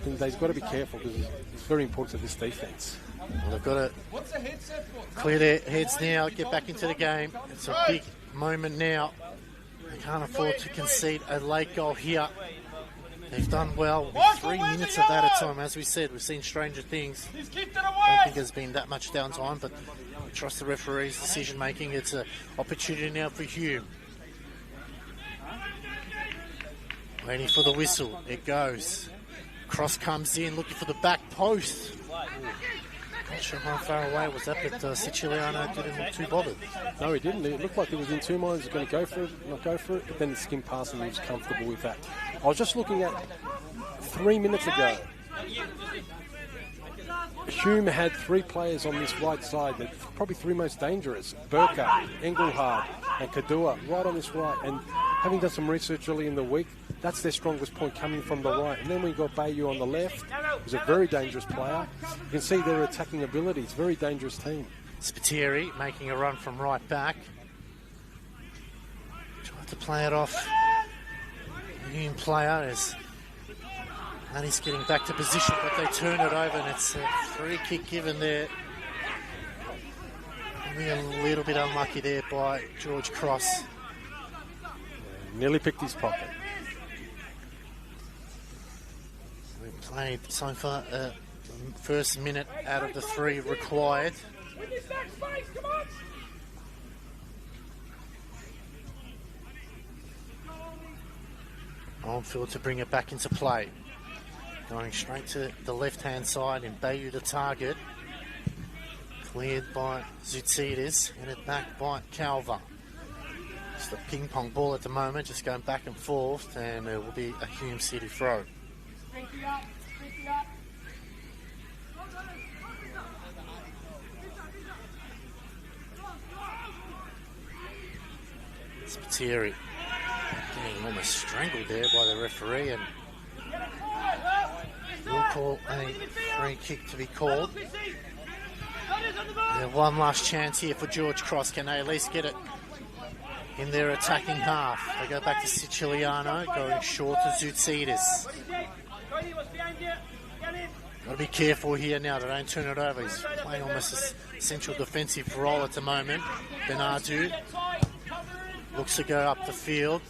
he's got to be careful because it's very important to this defence. Well, they've got to clear their heads now, get back into the game. It's a big moment now. They can't afford to concede a late goal here. They've done well with 3 minutes of that at time. As we said, we've seen stranger things. I don't think there's been that much downtime, but we trust the referee's decision making. It's an opportunity now for Hume. Waiting for the whistle. It goes. Cross comes in, looking for the back post. Not sure how far away was that, but Siciliano didn't look too bothered. No, he didn't. It looked like he was in two minds. He was going to go for it, not go for it, but then the skin pass and he was comfortable with that. I was just looking at 3 minutes ago. Hume had 3 players on this right side, that probably 3 most dangerous. Burka, Engelhard and Kadua right on this right. And having done some research early in the week, that's their strongest point coming from the right. And then we got Bayou on the left, who's a very dangerous player. You can see their attacking ability. It's a very dangerous team. Spiteri making a run from right back. Tried to play it off. The Hume player is... And he's getting back to position, but they turn it over, and it's a free kick given there. Only a little bit unlucky there by George Cross. Nearly picked his pocket. We've played so far first minute out of the 3 required. On field to bring it back into play. Going straight to the left-hand side and Bayou to target. Cleared by Zoutsidis, headed back by Calva. It's the ping-pong ball at the moment, just going back and forth, and it will be a Hume City throw. Spiteri getting almost strangled there by the referee, and we'll call a free kick to be called. And one last chance here for George Cross. Can they at least get it in their attacking half? They go back to Siciliano, going short to Zoutsidis. Got to be careful here now. They don't turn it over. He's playing almost a central defensive role at the moment. Bernardo looks to go up the field.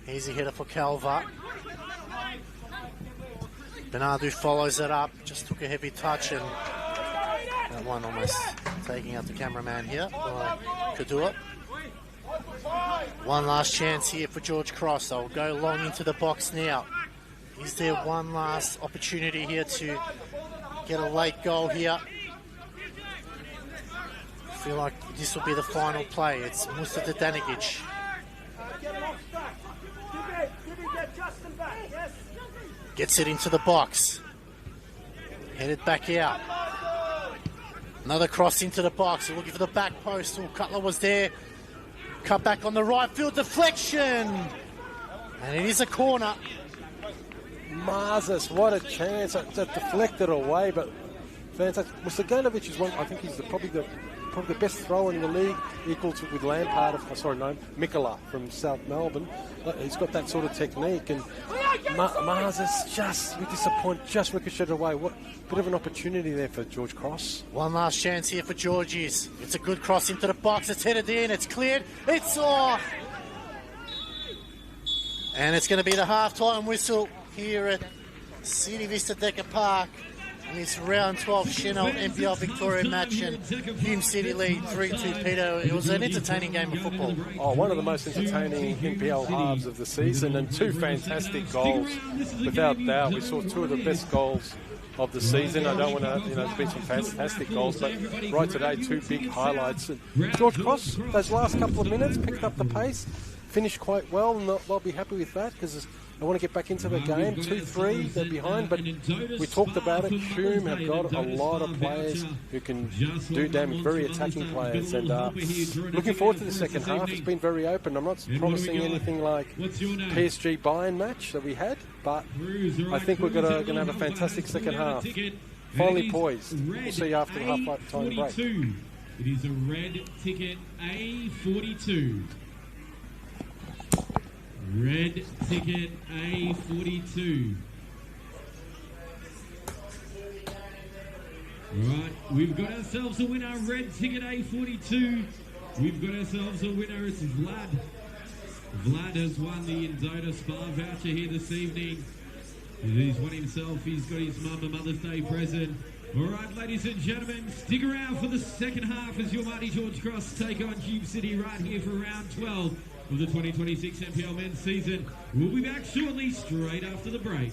Easy header for Calva. Bernardo follows it up, just took a heavy touch, and that one almost taking out the cameraman here by Kadua. One last chance here for George Cross. They'll go long into the box now. Is there one last opportunity here to get a late goal here? I feel like this will be the final play. It's Mustafa Danigic. Gets it into the box. Headed back out. Another cross into the box. Looking for the back post. Oh, Cutler was there. Cut back on the right field. Deflection. And it is a corner. Marzis, what a chance. That deflected away, but fantastic. Musaganovic is one, I think he's probably the best thrower in the league, equal to with Lampard, Mikola from South Melbourne. He's got that sort of technique, and Marzis just, we disappoint, just ricocheted away. What bit of an opportunity there for George Cross. One last chance here for Georgies. It's a good cross into the box. It's headed in. It's cleared. It's off. And it's going to be the half-time whistle here at City Vista Decker Park. And it's round 12 Senol NPL Victoria match, and Hume City lead 3-2 Peter. It was an entertaining game of football. Oh, one of the most entertaining NPL halves of the season, and 2 fantastic goals. Without doubt, we saw 2 of the best goals of the season. I don't want to, there's been some fantastic goals, but right today, 2 big highlights. And George Cross, those last couple of minutes, picked up the pace, finished quite well, and I'll be happy with that, because I want to get back into the game. 2-3, they're behind, but we talked about it. Hume have got a lot of players who can do damage, very attacking players, and looking forward to the second half. It's been very open. I'm not promising anything like PSG Bayern match that we had, but I think we're going to have a fantastic second half. Finally poised. We'll see you after the half-time break. It is a red ticket, A42. Red ticket A42. Right, we've got ourselves a winner, red ticket A42. We've got ourselves a winner, it's Vlad. Vlad has won the Indota Spa voucher here this evening. He's won himself, he's got his mum a Mother's Day present. All right, ladies and gentlemen, stick around for the second half as your mighty George Cross take on Hume City right here for round 12 of the 2026 NPL men's season. We'll be back shortly, straight after the break.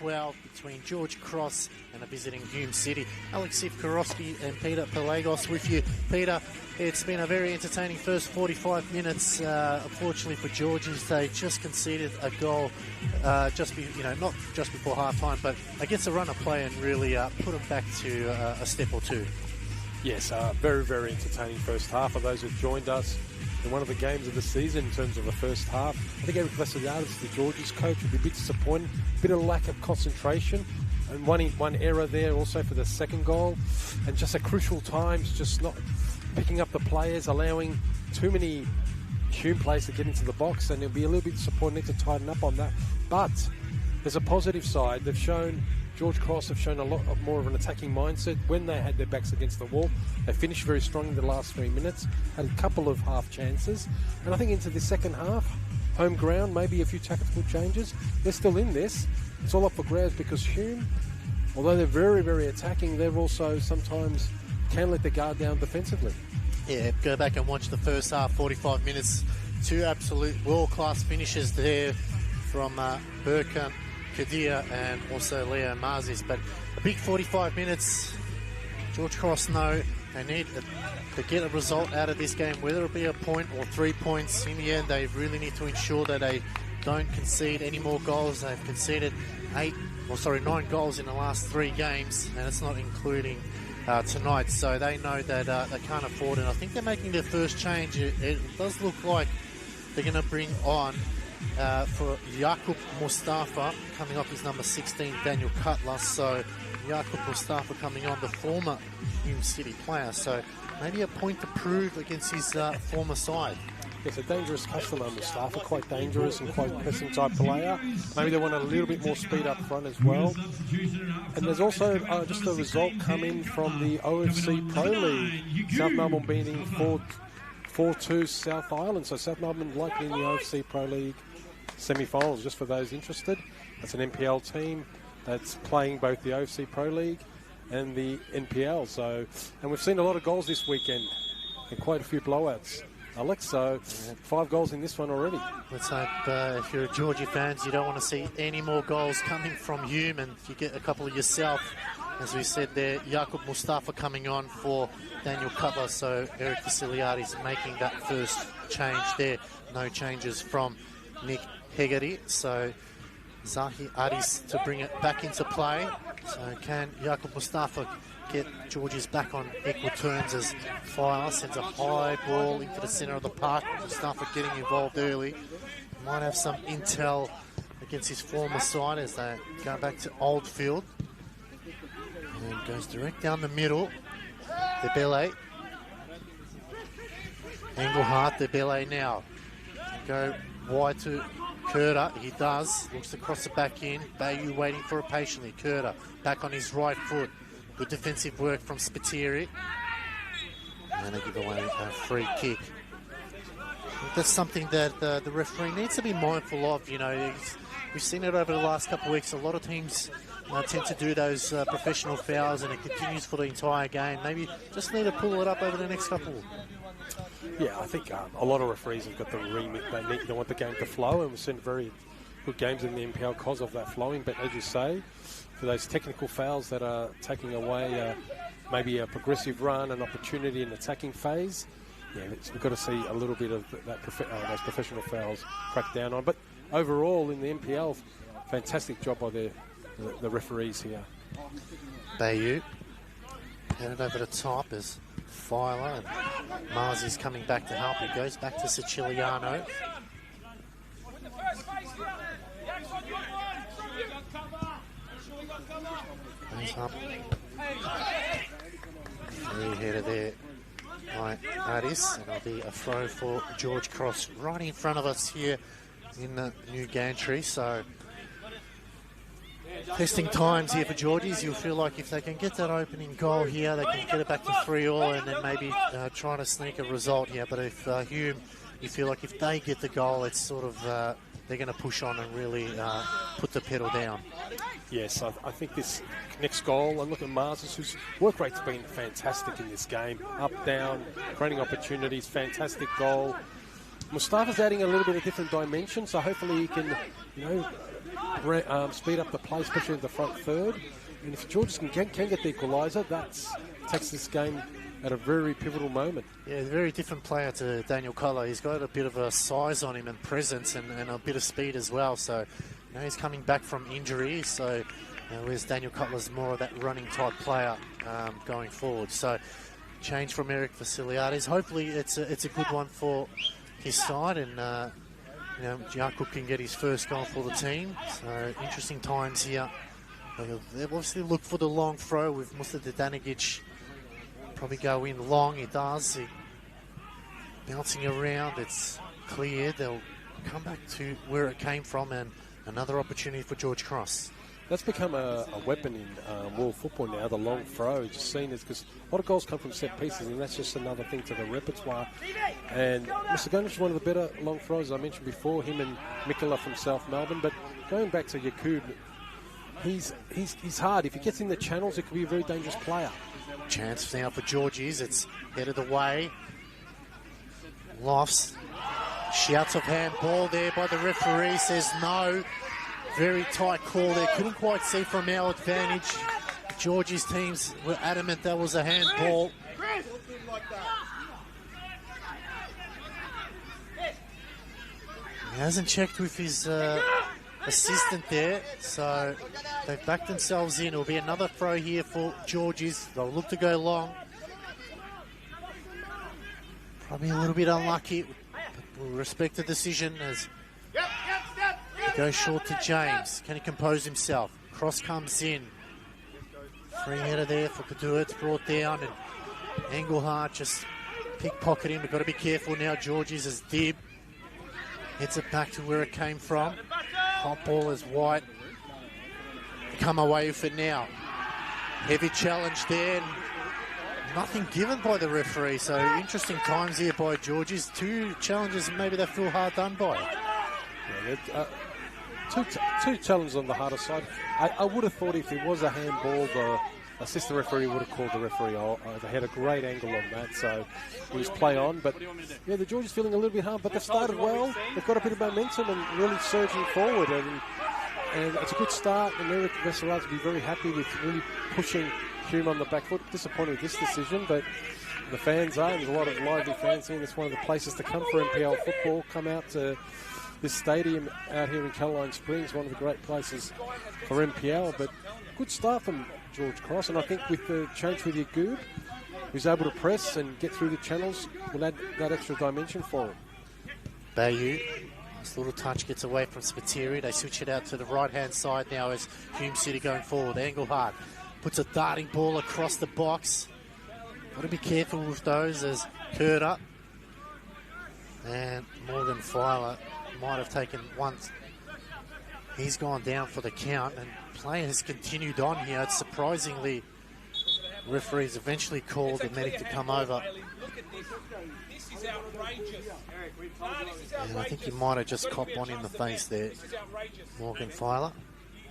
12 between George Cross and a visiting Hume City. Alex Sivkorowski and Peter Pelagos with you. Peter, it's been a very entertaining first 45 minutes. Unfortunately for Georges, they just conceded a goal not just before half-time, but against a run of play and really put them back to a step or two. Yes, very, very entertaining first half. For those who've joined us in one of the games of the season in terms of the first half, I think Eric Vassiliadis, the Georges coach, would be a bit disappointed. A bit of lack of concentration, and one error there also for the second goal, and just at crucial times, just not picking up the players, allowing too many Hume players to get into the box, and it'll be a little bit disappointing to tighten up on that. But there's a positive side. George Cross have shown a lot more of an attacking mindset when they had their backs against the wall. They finished very strong in the last 3 minutes, had a couple of half chances, and I think into the second half, home ground, maybe a few tactical changes. They're still in this. It's all up for grabs because Hume, although they're very, very attacking, they've also sometimes can let their guard down defensively. Yeah, go back and watch the first half, 45 minutes. Two absolute world-class finishes there from Burkan Kadir and also Leo Marzis. But a big 45 minutes. George Cross know they need to get a result out of this game, whether it be a point or 3 points. In the end, they really need to ensure that they don't concede any more goals. They've conceded 9 goals in the last 3 games, and it's not including tonight. So they know that they can't afford it. I think they're making their first change. It does look like they're going to bring on for Jakub Mustafa, coming off his number 16, Daniel Cutler. So Jakub Mustafa coming on, the former Hume City player. So maybe a point to prove against his former side. Yes, a dangerous customer, Mustafa, quite dangerous and quite pressing type player. Maybe they want a little bit more speed up front as well. And there's also just a result coming from the OFC Pro League. South Melbourne beating 4-2 South Island. So South Melbourne likely in the OFC Pro League semi-finals, just for those interested. That's an NPL team that's playing both the OFC Pro League and the NPL. And we've seen a lot of goals this weekend and quite a few blowouts, Alex. So 5 goals in this one already. Let's hope if you're a Georgie fans, you don't want to see any more goals coming from Hume, and if you get a couple of yourself, as we said there, Jakub Mustafa coming on for Daniel Cutler. So Eric Vassiliadis making that first change there. No changes from Nick Hegarty. So Zahi Aris to bring it back into play. So can Jakub Mustafa get Georges back on equal terms as Fire sends a high ball into the centre of the park. Mustafa getting involved early. Might have some intel against his former side as they go back to Oldfield. And goes direct down the middle. Debele. Engelhardt, Debele now. Go wide to Kurta. He does. Looks to cross it back in. Bayou waiting for it patiently. Kurta back on his right foot. Good defensive work from Spiteri. And they give away a free kick. That's something that the referee needs to be mindful of. You know, we've seen it over the last couple of weeks. A lot of teams tend to do those professional fouls, and it continues for the entire game. Maybe just need to pull it up over the next couple. Yeah, I think a lot of referees have got the remit. They want the game to flow, and we've seen very good games in the NPL because of that flowing. But as you say, for those technical fouls that are taking away maybe a progressive run, an opportunity in the attacking phase, yeah, we've got to see a little bit of that those professional fouls cracked down on. But overall, in the NPL, fantastic job by the referees here. Bayou headed over the top as Filer, and Marzi's coming back to help. He goes back to Siciliano. Goes up. Free header there by Addis, and it'll be a throw for George Cross right in front of us here in the new gantry. So testing times here for Georgies. You'll feel like if they can get that opening goal here, they can get it back to 3-3 and then maybe try to sneak a result here. But if Hume, you feel like if they get the goal, it's sort of they're going to push on and really put the pedal down. Yes, I think this next goal, and look at Mars, whose work rate's been fantastic in this game. Up, down, creating opportunities, fantastic goal. Mustafa's adding a little bit of different dimension, so hopefully he can, speed up the play, especially in the front third. And if Georges can get the equaliser, that takes this game at a very pivotal moment. Yeah, a very different player to Daniel Collar. He's got a bit of a size on him and presence and a bit of speed as well. So, he's coming back from injury. So, whereas Daniel Cutler's more of that running type player going forward. So, change from Eric Vasiliades. Hopefully, it's a good one for his side, and Jakub can get his first goal for the team. So, interesting times here. They'll obviously look for the long throw with Musa Danigic. Probably go in long. He does. Bouncing around. It's clear. They'll come back to where it came from, and another opportunity for George Cross. That's become a weapon in world football now, the long throw. Just seen as because a lot of goals come from set pieces, and that's just another thing to the repertoire. And Mr. Gunner is one of the better long throws, I mentioned before, him and Mikola from South Melbourne. But going back to Jakub, he's hard. If he gets in the channels, it could be a very dangerous player. Chance now for Georges. It's headed away. Lofts. Shouts of handball there by the referee. Says no. Very tight call there. Couldn't quite see from our advantage. Georges' teams were adamant that was a handball. He hasn't checked with his assistant there, so they've backed themselves in. It'll be another throw here for Georges. They'll look to go long. Probably a little bit unlucky, but we'll respect the decision as he goes short to James. Can he compose himself? Cross comes in. Free header there for Kadua. It's brought down, and Engelhardt just pickpocket him. We've got to be careful now. Georges as Dib hits it back to where it came from. Hot ball is White. Come away with it now. Heavy challenge there. Nothing given by the referee. So interesting times here by Georges. Two challenges maybe they feel hard done by. Yeah, two challenges on the harder side. I would have thought if it was a handball, the assistant referee would have called the referee. They had a great angle on that, so it was play on. But yeah, the Georges feeling a little bit hard, but they've started well. They've got a bit of momentum and really surging forward, and it's a good start. And Eric Vassilaz will be very happy with really pushing Hume on the back foot. Disappointed with this decision, but the fans are. There's a lot of lively fans here. It's one of the places to come for NPL football. Come out to this stadium out here in Caroline Springs, one of the great places for NPL. But good start from George Cross, and I think with the change with Yakub, who's able to press and get through the channels, will add that extra dimension for him. Bayou, this little touch gets away from Spiteri. They switch it out to the right-hand side now as Hume City going forward. Engelhardt puts a darting ball across the box. Got to be careful with those as Curter and Morgan Filer might have taken once. He's gone down for the count, and play has continued on here. It's surprisingly, referees eventually called the medic to come over. This is outrageous. And I think he might have just copped one in the face there, Morgan Filer.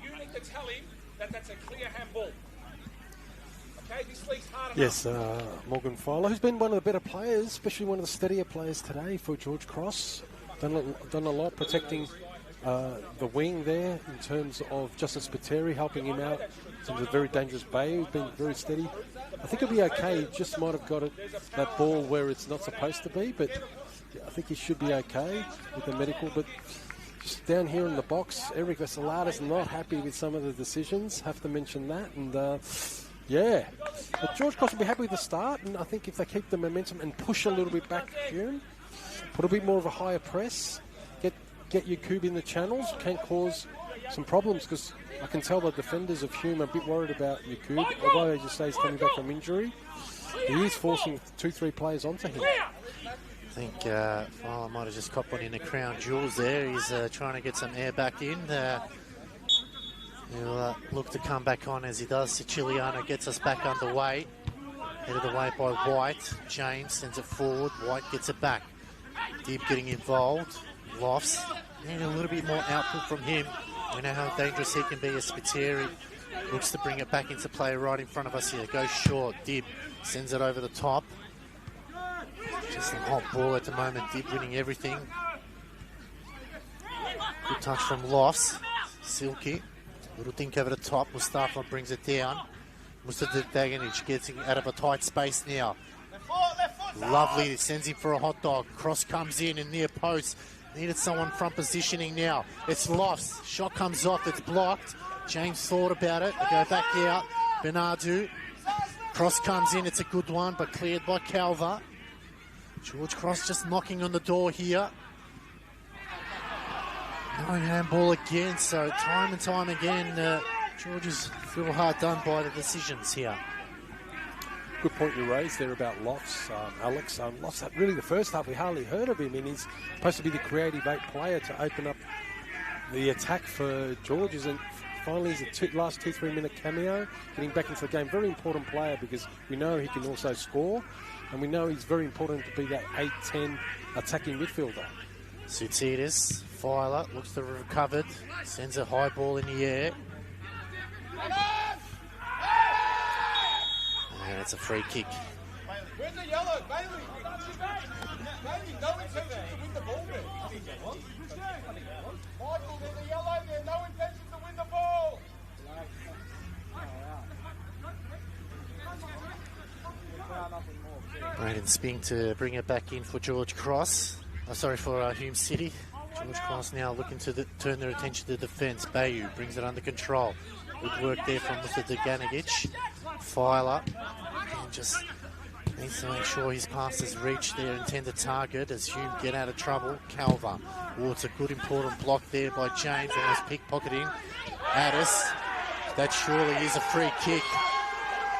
You need to tell him that that's a clear handball. Okay, this league's hard Yes, Morgan Filer, who's been one of the better players, especially one of the steadier players today for George Cross. Done a lot protecting the wing there in terms of Justin Spiteri, helping him out in terms of very dangerous Bay, who's been very steady. I think he'll be okay. He just might have got that ball where it's not supposed to be, but I think he should be okay with the medical. But just down here in the box, Eric Vassilades not happy with some of the decisions. Have to mention that. And yeah, but George Cross will be happy with the start, and I think if they keep the momentum and push a little bit back here, put a bit more of a higher press, get Yakub in the channels, can cause some problems, because I can tell the defenders of Hume are a bit worried about Yakub, although as you say he's coming back from injury. He is forcing 2-3 players onto him. I think Filer might have just copped one in the crown jewels there. He's trying to get some air back in. He'll look to come back on as he does. Siciliano gets us back underway. Headed away by White. James sends it forward. White gets it back. Dib getting involved. Lofts. Need a little bit more output from him. We know how dangerous he can be as Spiteri. Looks to bring it back into play right in front of us here. Goes short. Dib sends it over the top. Just a hot ball at the moment. Dib winning everything. Good touch from Lofts. Silky. Little dink over the top. Mustafa brings it down. Mustafa Daganic gets out of a tight space now. Lovely. Sends him for a hot dog. Cross comes in and near post. Needed someone front positioning now. It's lost. Shot comes off. It's blocked. James thought about it. They go back out. Bernardo. Cross comes in. It's a good one, but cleared by Calver. George Cross just knocking on the door here. No handball again, so time and time again, George feel hard done by the decisions here. Good point you raised there about Lofts, Alex. Lofts, really the first half we hardly heard of him, and he's supposed to be the creative 8 player to open up the attack for George's, and finally he's a last 2-3 minute cameo, getting back into the game. Very important player because we know he can also score, and we know he's very important to be that 8-10 attacking midfielder. Sutsides, Filer, looks to have recovered, sends a high ball in the air. And it's a free kick. Where's the yellow? Bailey! Bailey, no intention to win the ball there. Michael, there's a yellow there. No intention to win the ball. Braden Spink to bring it back in for George Cross. For Hume City. George Cross now looking to turn their attention to defence. Bayou brings it under control. Good work there from Mr. Deganagic. Filer just needs to make sure his passes reach their intended target as Hume get out of trouble. Calver. Oh, it's a good important block there by James, almost pickpocketing Addis. That surely is a free kick.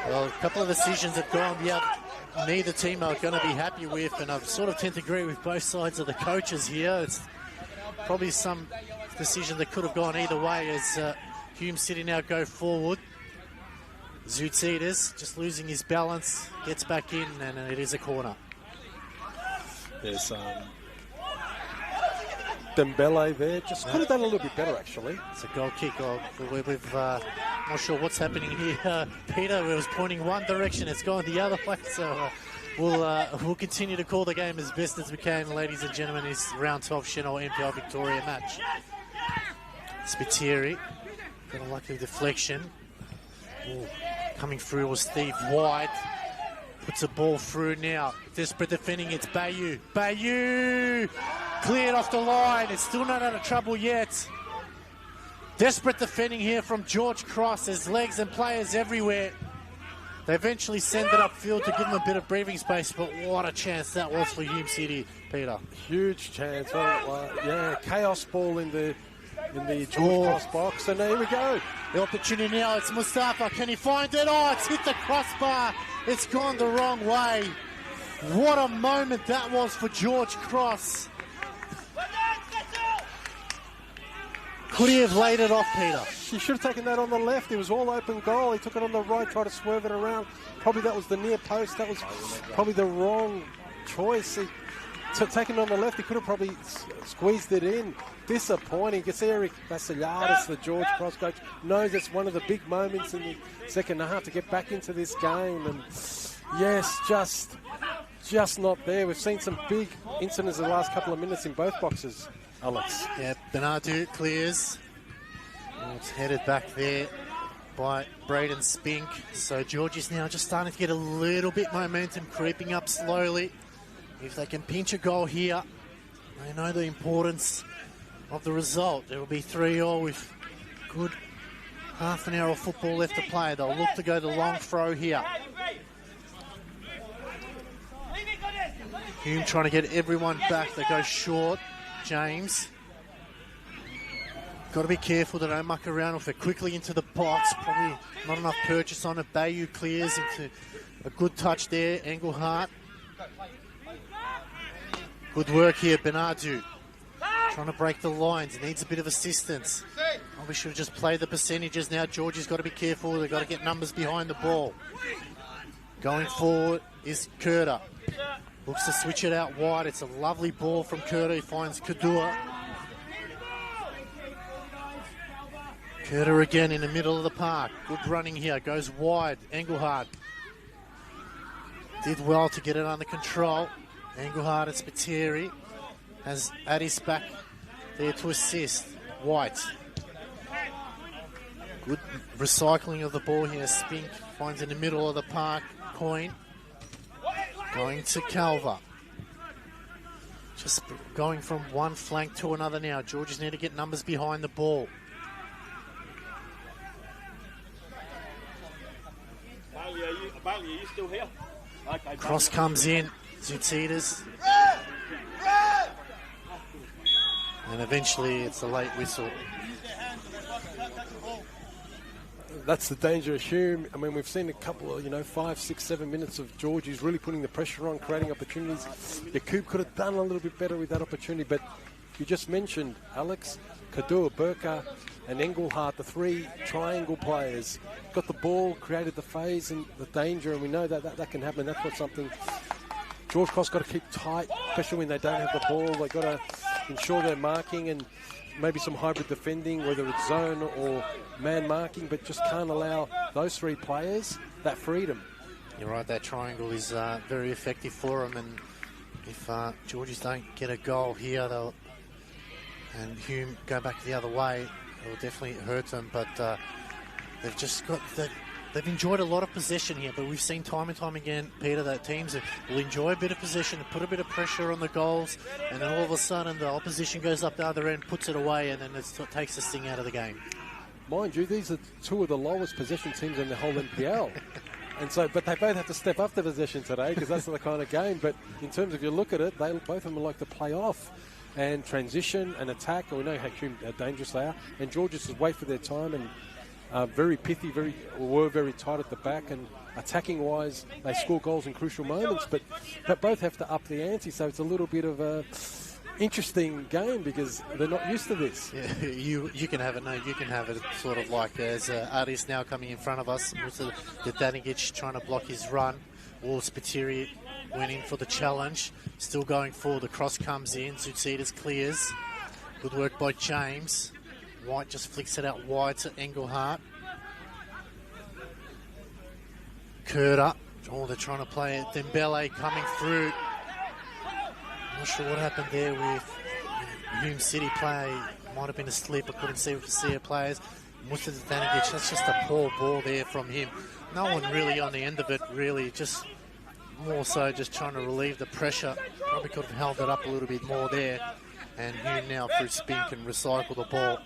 Well, a couple of decisions have gone the other. Neither team are going to be happy with, and I sort of tend to agree with both sides of the coaches here. It's probably some decision that could have gone either way as Hume City now go forward. Zutsides just losing his balance, gets back in, and it is a corner. There's Dembele there, just could have done a little bit better actually. It's a goal kick. We've not sure what's happening here. Peter was pointing one direction, it's going the other way, so we'll continue to call the game as best as we can, ladies and gentlemen. This round 12 Senol NPL Victoria match. Spiteri got a lucky deflection. Ooh, coming through was Steve White. Puts a ball through now. Desperate defending, it's Bayou. Bayou! Cleared off the line. It's still not out of trouble yet. Desperate defending here from George Cross. There's legs and players everywhere. They eventually send it upfield to give them a bit of breathing space, but what a chance that was for Hume City, Peter. Huge chance. Yeah, chaos ball in the George Cross box, and there we go. The opportunity now, it's Mustafa. Can he find it? Oh, it's hit the crossbar. It's gone the wrong way. What a moment that was for George Cross. Could he have laid it off, Peter? He should have taken that on the left. It was all open goal. He took it on the right, tried to swerve it around. Probably that was the near post. That was probably the wrong choice. Taken on the left, he could have probably squeezed it in. Disappointing. Gets Eric Vassiliadis, the George Cross coach, knows it's one of the big moments in the second half to get back into this game. And yes, just not there. We've seen some big incidents in the last couple of minutes in both boxes, Alex. Yeah, Bernardo clears. Oh, it's headed back there by Braden Spink. So George is now just starting to get a little bit momentum, creeping up slowly. If they can pinch a goal here, they know the importance of the result. There will be 3-3 with good half an hour of football left to play. They'll look to go the long throw here. Hume trying to get everyone back. They go short. James. Got to be careful they don't muck around if they're quickly into the box. Probably not enough purchase on it. Bayou clears into a good touch there. Engelhardt. Good work here, Bernardo. Trying to break the lines. Needs a bit of assistance. Probably should have just played the percentages. Now Georgie's got to be careful. They've got to get numbers behind the ball. Going forward is Kurta. Looks to switch it out wide. It's a lovely ball from Kurta. He finds Kadua. Kurta again in the middle of the park. Good running here. Goes wide. Engelhardt did well to get it under control. Engelhardt and Spiteri has Addis back there to assist. White Good recycling of the ball here. Spink finds in the middle of the park. Coin going to Calver. Just going from one flank to another now. Georges need to get numbers behind the ball. Bailey, are you still here? Okay, Cross comes in. Zoutides. And eventually it's a late whistle. That's the danger of Hume. I mean, we've seen a couple of, 5, 6, 7 minutes of George. He's really putting the pressure on, creating opportunities. Yacoub could have done a little bit better with that opportunity, but you just mentioned Alex, Kadur, Burka, and Engelhardt, the three triangle players, got the ball, created the phase and the danger, and we know that can happen. That's what something George Cross got to keep tight, especially when they don't have the ball. They've got to ensure they're marking and maybe some hybrid defending, whether it's zone or man marking, but just can't allow those three players that freedom. You're right, that triangle is very effective for them, and if Georgies don't get a goal here, and Hume go back the other way, it'll definitely hurt them, but they've just got they've enjoyed a lot of possession here, but we've seen time and time again, Peter, that teams will enjoy a bit of possession, put a bit of pressure on the goals, and then all of a sudden the opposition goes up the other end, puts it away, and then it takes the sting out of the game. Mind you, these are two of the lowest possession teams in the whole NPL. And so, but they both have to step up the possession today because that's the kind of game. But in terms of you look at it, both of them like to play off and transition and attack. We know how dangerous they are. And Georges just wait for their time and very pithy, were very tight at the back, and attacking-wise, they score goals in crucial moments, but both have to up the ante, so it's a little bit of a interesting game because they're not used to this. Yeah, you can have it. No, you can have it sort of like as Artis now coming in front of us. The Danigic trying to block his run. Or Spiteri went in for the challenge. Still going forward. The cross comes in. Zoutides clears. Good work by James. White just flicks it out wide to Engelhardt. Curta. Oh, they're trying to play it. Dembele coming through. Not sure what happened there with Hume City play. Might have been a slip. I couldn't see it players. Musa Danigic, that's just a poor ball there from him. No one really on the end of it, really. Just more so just trying to relieve the pressure. Probably could have held it up a little bit more there. And Hume now through spin can recycle the ball.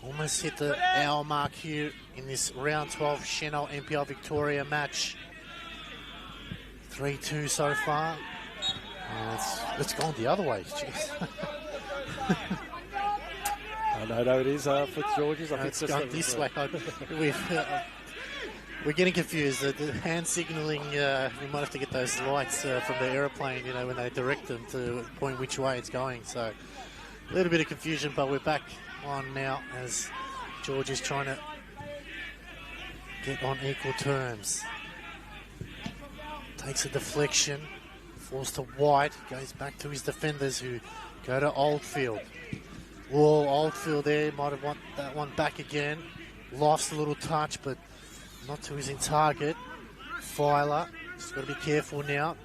Almost hit the hour mark here in this round 12 Senol NPL Victoria match. 3-2 so far. It's gone the other way. No, it is for Georges. I think it's gone this way. We're getting confused. The hand signalling, we might have to get those lights from the aeroplane, when they direct them to point which way it's going. So a little bit of confusion, but we're back on now as George is trying to get on equal terms. Takes a deflection, falls to White, goes back to his defenders who go to Oldfield. Whoa, Oldfield there, might have want that one back again. Lost a little touch, but not to his in target. Filer, just got to be careful now.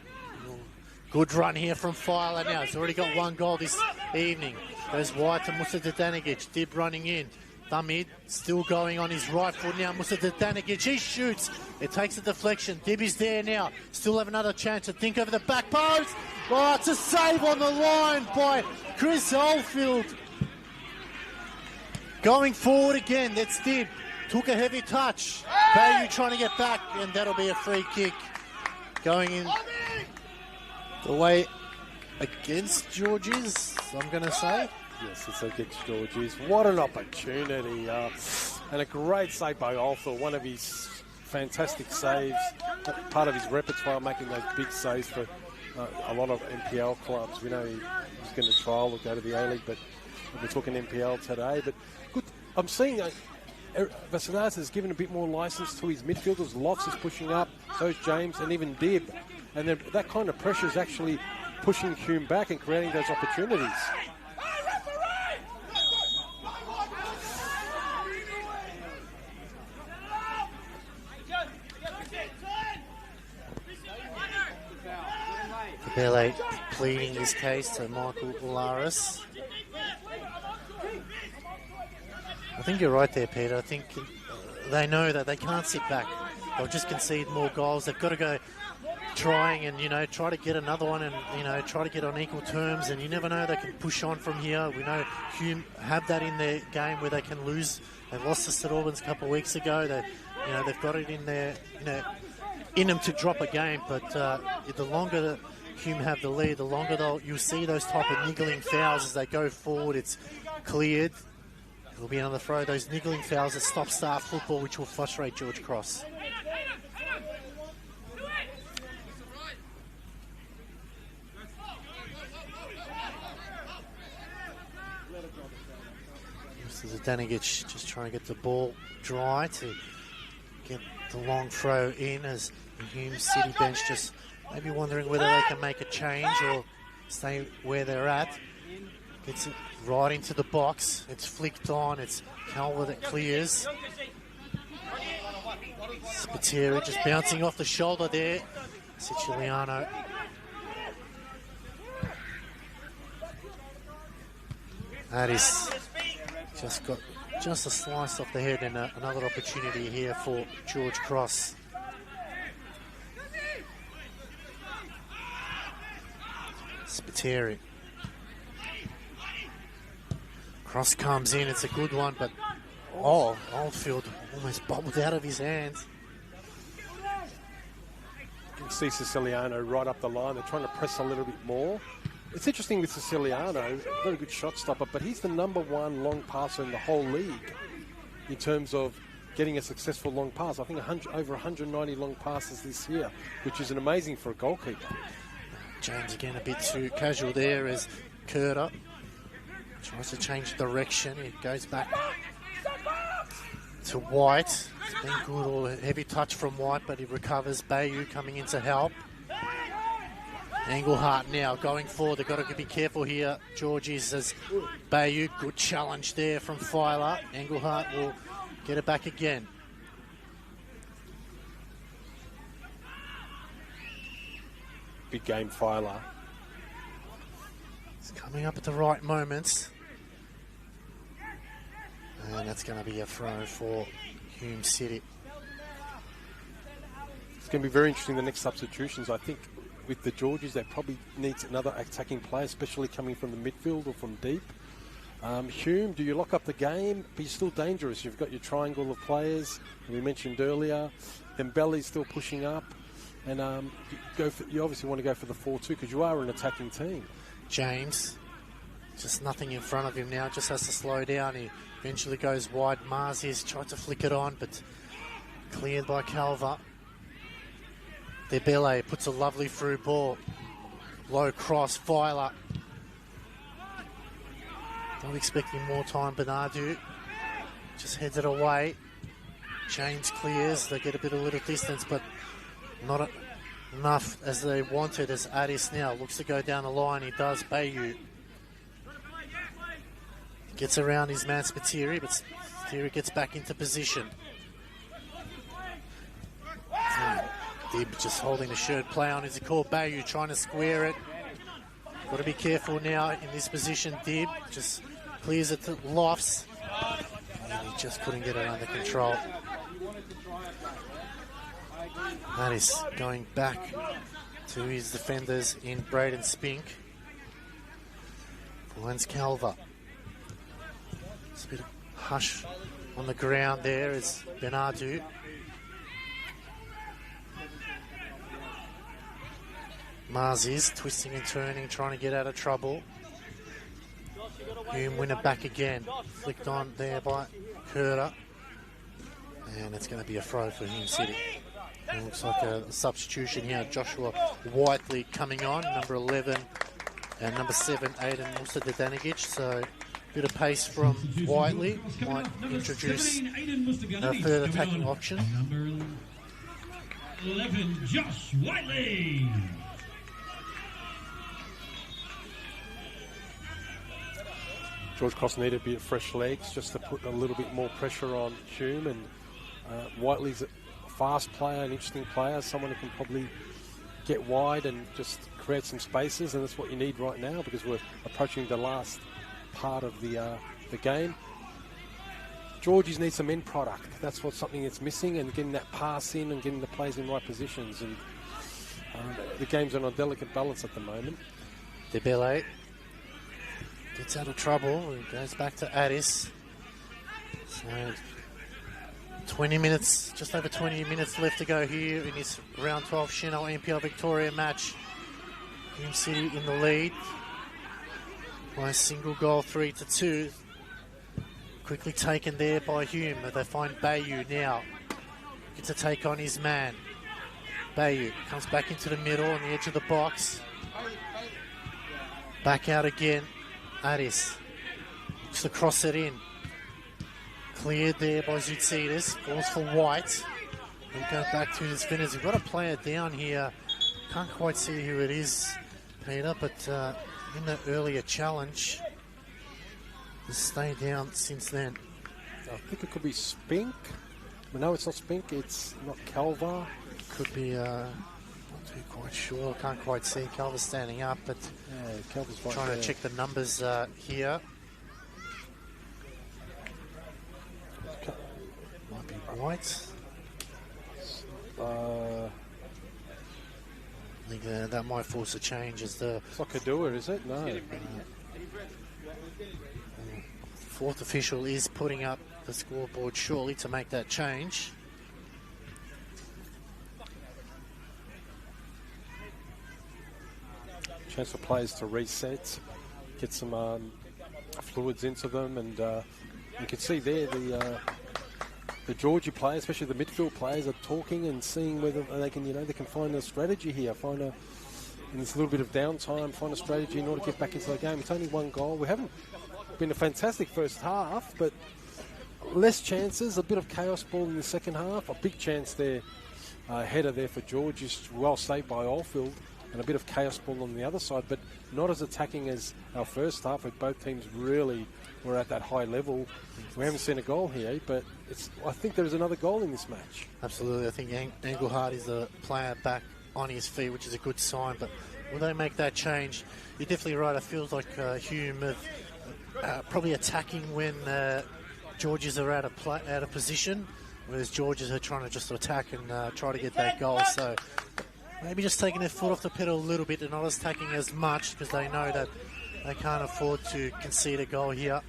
Good run here from Filer now. He's already got one goal this evening. Goes wide to Musa Danigic. Dib running in. Thamid still going on his right foot now. Musa Danigic, he shoots. It takes a deflection. Dib is there now. Still have another chance to think over the back post. Oh, it's a save on the line by Chris Oldfield. Going forward again, that's Dib. Took a heavy touch. Bayu trying to get back, and that'll be a free kick. Going in the way against Georges, I'm going to say. Yes, it's against Georges. What an opportunity. And a great save by Oldfield. One of his fantastic saves. Part of his repertoire, making those big saves for a lot of NPL clubs. We know he's going to trial or go to the A-League, but we're talking NPL today. But good. I'm seeing Vasillas has given a bit more license to his midfielders. Lofts is pushing up, so is James, and even Dib. And that kind of pressure is actually pushing Hume back and creating those opportunities. Pele pleading his case to Michael Olaris. I think you're right there, Peter. I think they know that they can't sit back. They'll just concede more goals. They've got to go trying and, try to get another one and, try to get on equal terms. And you never know, they can push on from here. We know Hume have that in their game where they can lose. They lost to St Albans a couple of weeks ago. They've got it in their, in them to drop a game. But the longer that Hume have the lead, the longer you'll see those type of niggling fouls as they go forward. It's cleared. It'll be another throw. Those niggling fouls that stop-start football, which will frustrate George Cross. Zdanigic just trying to get the ball dry to get the long throw in, as the Hume City bench just maybe wondering whether they can make a change or stay where they're at. Gets it right into the box. It's flicked on. It's Calver that clears. Spiteri just bouncing off the shoulder there. Siciliano. That is just got just a slice off the head, and another opportunity here for George Cross. Spiteri. Cross comes in, it's a good one, but Oldfield almost bobbled out of his hands. You can see Siciliano right up the line. They're trying to press a little bit more. It's interesting with Siciliano, very good shot stopper, but he's the #1 long passer in the whole league in terms of getting a successful long pass. I think over 190 long passes this year, which is amazing for a goalkeeper. James again a bit too casual there as Curter tries to change direction. He goes back to White. It's been good, all a heavy touch from White, but he recovers. Bayou coming in to help. Engelhardt now going forward. They've got to be careful here. Georgie says Bayou, good challenge there from Filer. Engelhardt will get it back again. Big game, Filer. It's coming up at the right moments. And that's going to be a throw for Hume City. It's going to be very interesting, the next substitutions. I think with the Georgies, they probably needs another attacking player, especially coming from the midfield or from deep. Hume, do you lock up the game? But you're still dangerous. You've got your triangle of players we mentioned earlier. Dembele's still pushing up. And you obviously want to go for the 4-2 because you are an attacking team. James, just nothing in front of him now, just has to slow down. He eventually goes wide. Marzi's tried to flick it on, but cleared by Calver. Debele puts a lovely through ball. Low cross, Filer. Not expecting more time, Bernardo. Just heads it away. James clears. They get a little distance, but not enough as they wanted, as Addis now looks to go down the line. He does. Bayou gets around his man Spiteri, but Spiteri gets back into position. Dib just holding the shirt play on. Is he called? Bayou trying to square it. Got to be careful now in this position. Dib just clears it to Lofts. And he just couldn't get it under control. That is going back to his defenders in Braden Spink. Finds Calver. It's a bit of hush on the ground there as Bernardo. Marzi's twisting and turning, trying to get out of trouble. Hume win it back again. Flicked on there by Curter. And it's going to be a throw for Hume City. It looks like a substitution here. Joshua Whiteley coming on, number 11, and number 7, Aidan Musa-Danigic. So a bit of pace from Whiteley might introduce a further attacking option. Number 11, Josh Whiteley. George Cross needed a bit of fresh legs just to put a little bit more pressure on Hume, and Whiteley's a fast player, an interesting player, someone who can probably get wide and just create some spaces, and that's what you need right now because we're approaching the last part of the game. Georges need some end product. That's something that's missing, and getting that pass in and getting the players in right positions. And the game's on a delicate balance at the moment. Debele gets out of trouble and goes back to Addis. So 20 minutes, just over 20 minutes left to go here in this round 12 Senol NPL Victoria match. Hume City in the lead by a single goal, 3-2. Quickly taken there by Hume. They find Bayou now. Gets to take on his man. Bayou comes back into the middle on the edge of the box. Back out again. Addis looks to cross it in. Cleared there by Zoutsides. Falls for White. We'll go back to his spinners. We've got a player down here. Can't quite see who it is, Peter, but in the earlier challenge, has stayed down since then. I think it could be Spink. Well, no, it's not Spink. It's not Calvar. Could be, not too quite sure. Can't quite see Calvar standing up, but yeah, Calvar's right trying there. to check the numbers here. Might be White. I think that might force a change as the It's not Kadua, is it? No. fourth official is putting up the scoreboard shortly to make that change. Chance for players to reset, get some fluids into them, and you can see there the Georgie players, especially the midfield players, are talking and seeing whether they can, they can find a strategy here, in this little bit of downtime, find a strategy in order to get back into the game. It's only one goal. We haven't been a fantastic first half, but less chances, a bit of chaos ball in the second half. A big chance there, header there for George, is well saved by Oldfield, and a bit of chaos ball on the other side, but not as attacking as our first half, where both teams really were at that high level. We haven't seen a goal here, but I think there is another goal in this match. Absolutely. I think Engelhardt is the player back on his feet, which is a good sign, but will they make that change? You're definitely right. It feels like Hume probably attacking when Georges are out of position, whereas Georges are trying to just attack and try to get that goal. So maybe just taking their foot off the pedal a little bit and not attacking as much, because they know that they can't afford to concede a goal here.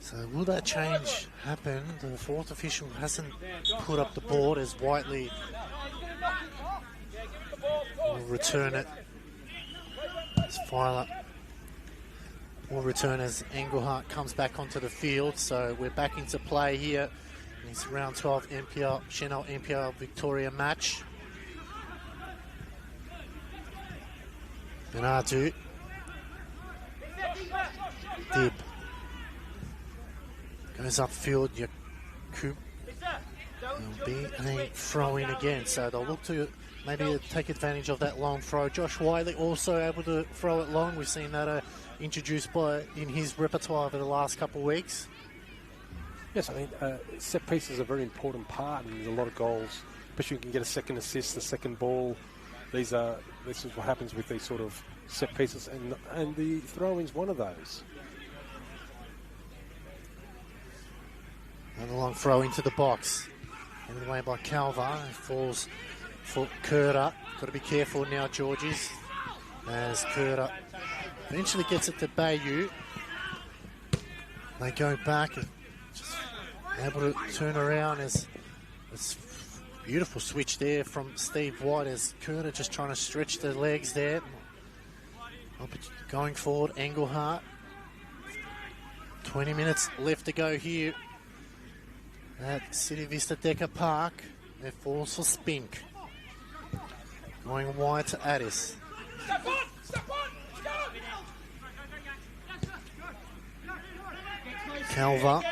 So will that change happen? The fourth official hasn't put up the board, as Whiteley will return it. As Filer will return as Engelhardt comes back onto the field. So we're back into play here in this round 12 Senol NPL Victoria match. Benadu. Dib. Goes upfield. Yakub. There'll be a throw in again. So they'll look to maybe take advantage of that long throw. Josh Wiley also able to throw it long. We've seen that introduced in his repertoire over the last couple of weeks. Yes, I mean, set pieces are a very important part, and there's a lot of goals, especially you can get a second assist, a second ball. This is what happens with these sort of set pieces, and the throw-in's one of those. Another long throw into the box. Given away by Calvar. Falls for Curta. Got to be careful now, Georges, as Curta eventually gets it to Bayou. They go back and just able to turn around as beautiful switch there from Steve White, as Curta just trying to stretch the legs there. Going forward, Engelhardt. 20 minutes left to go here at City Vista Decker Park. It falls for Spink. Going wide to Addis. Calvar.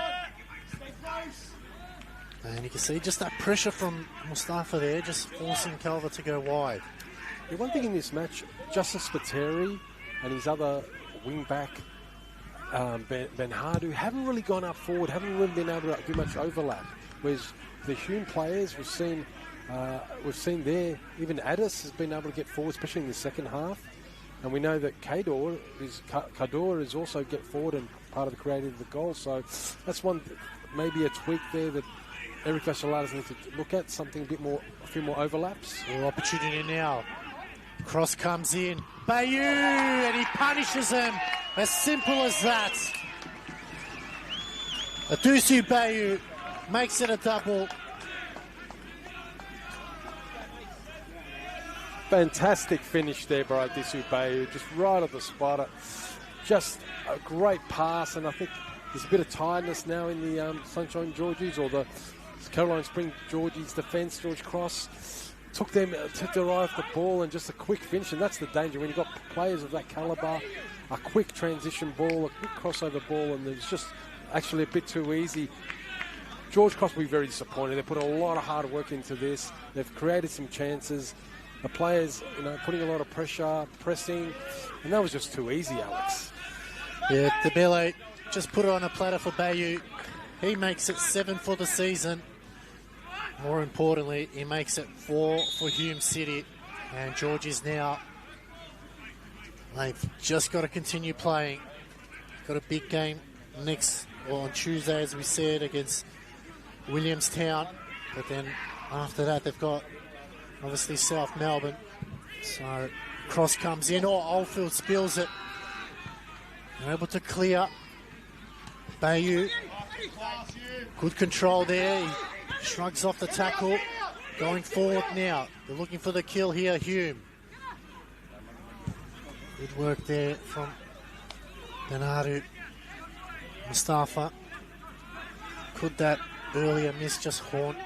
And you can see just that pressure from Mustafa there, just forcing Calvar to go wide. Yeah, one thing in this match, Justice Spiteri and his other wing-back, Ben Hardu, haven't really gone up forward, haven't really been able to do much overlap. Whereas the Hume players, we've seen there, even Addis has been able to get forward, especially in the second half. And we know that Kador is also get forward and part of the creating of the goal. So that's one, maybe a tweak there that Eric Vassalaras needs to look at, something a few more overlaps. Well, opportunity now. Cross comes in. Bayou, and he punishes him. As simple as that. Adusu Bayou makes it a double. Fantastic finish there by Adusu Bayou, just right at the spot. Just a great pass, and I think there's a bit of tiredness now in the Sunshine Georgies, or the Caroline Spring Georgies defence. George Cross took them to derive the ball, and just a quick finish, and that's the danger when you've got players of that calibre. A quick transition ball, a quick crossover ball, and it's just actually a bit too easy. George Cross will be very disappointed. They put a lot of hard work into this. They've created some chances. The players, putting a lot of pressure, pressing, and that was just too easy, Alex. Yeah, DeBello just put it on a platter for Bayou. He makes it 7 for the season. More importantly, he makes it 4 for Hume City. And Georgies now, they've just got to continue playing. Got a big game on Tuesday, as we said, against Williamstown. But then after that, they've got obviously South Melbourne. So cross comes in. Oldfield spills it. They're able to clear. Bayou, good control there. He shrugs off the tackle. Going forward now. They're looking for the kill here, Hume. Good work there from Bernardo Mustafa. Could that earlier miss just haunt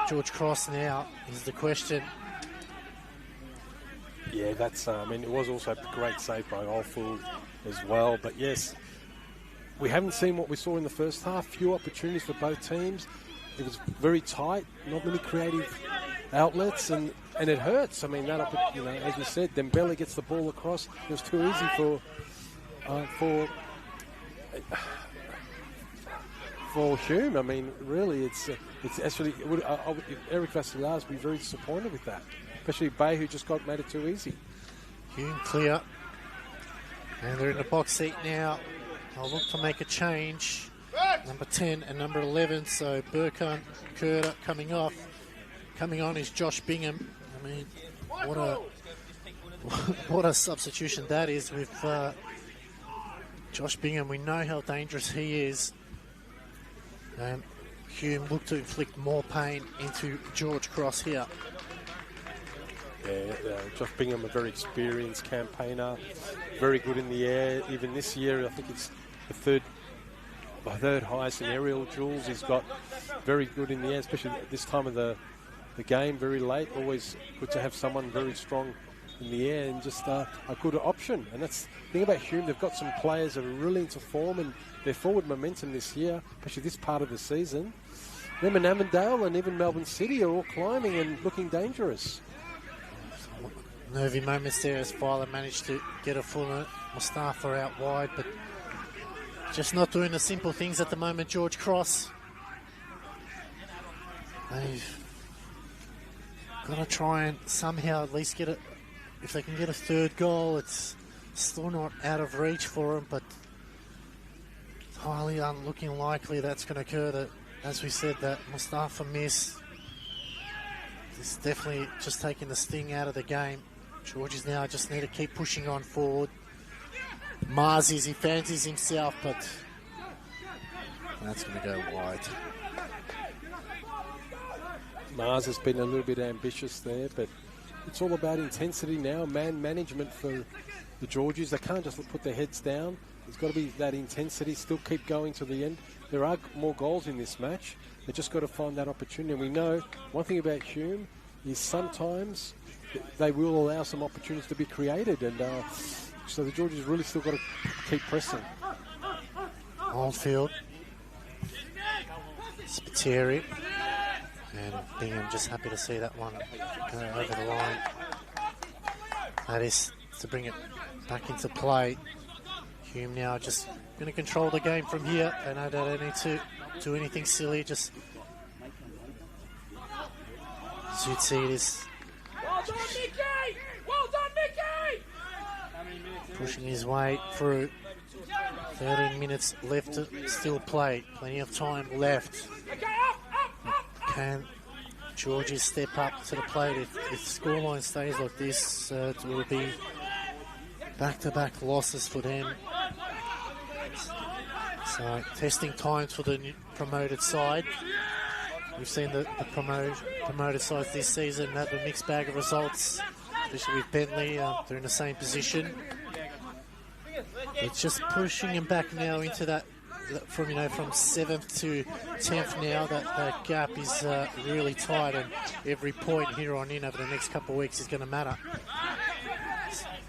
George Cross now, is the question. Yeah, that's, it was also a great save by Oldfield as well. But yes, we haven't seen what we saw in the first half. Few opportunities for both teams. It was very tight, not many creative outlets, and it hurts. That, as you said, Dembele gets the ball across. It was too easy for Hume. Really, it's actually, Eric Vassalaras would be very disappointed with that. Especially Bay, who just made it too easy. Hume clear. And they're in the box seat now. I'll look to make a change. Number 10 and number 11. So Burkham, Curter coming off. Coming on is Josh Bingham. What a substitution that is with Josh Bingham. We know how dangerous he is. Hume looked to inflict more pain into George Cross here. Yeah, Josh Bingham, a very experienced campaigner, very good in the air. Even this year, I think it's the third highest in aerial duels. He's got very good in the air, especially at this time of the game, very late. Always good to have someone very strong in the air, and just a good option. And that's the thing about Hume. They've got some players that are really into form, and their forward momentum this year, especially this part of the season. Them and Avondale and even Melbourne City are all climbing and looking dangerous. Nervy moments there as Filer managed to get a full Mustafa out wide, but just not doing the simple things at the moment. George Cross, they've got to try and somehow at least get it. If they can get a third goal, it's still not out of reach for them, but it's highly looking likely that's going to occur. That, as we said, that Mustafa miss is definitely just taking the sting out of the game. Georges now just need to keep pushing on forward. Marzies, he fancies himself, but that's going to go wide. Mars has been a little bit ambitious there, but it's all about intensity now, man management for the Georgies. They can't just put their heads down. There's got to be that intensity, still keep going to the end. There are more goals in this match. They just got to find that opportunity. And we know one thing about Hume is sometimes they will allow some opportunities to be created, and so the Georgies really still got to keep pressing. Oldfield, Spiteri, and Bingham just happy to see that one go over the line. That is to bring it back into play. Hume now just going to control the game from here, and I don't need to do anything silly, just Zoot see it is. Well done, Mickey! Well done, Mickey! pushing his way through. 13 minutes left to still play. Plenty of time left. Can Georges step up to the plate? If the scoreline stays like this, it will be back-to-back losses for them. So testing times for the promoted side. We've seen the promoted sides this season have a mixed bag of results, especially with Bentley. They're in the same position. It's just pushing him back now into that from 7th to 10th now. That gap is really tight, and every point here on in over the next couple of weeks is going to matter.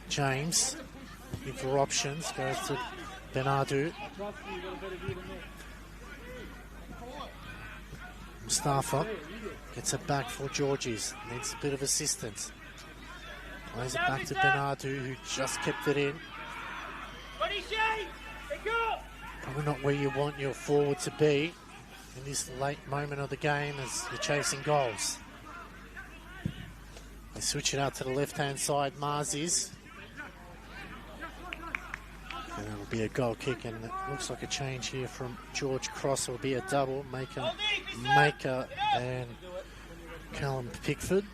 James, looking for options, goes to Benadu. Mustafa gets it back for Georges. Needs a bit of assistance. Plays it back to Benadu, who just kept it in. Probably not where you want your forward to be in this late moment of the game as you're chasing goals. They switch it out to the left-hand side, Marzies. And it'll be a goal kick, and it looks like a change here from George Cross. It'll be a double. Maker and Callum Pickford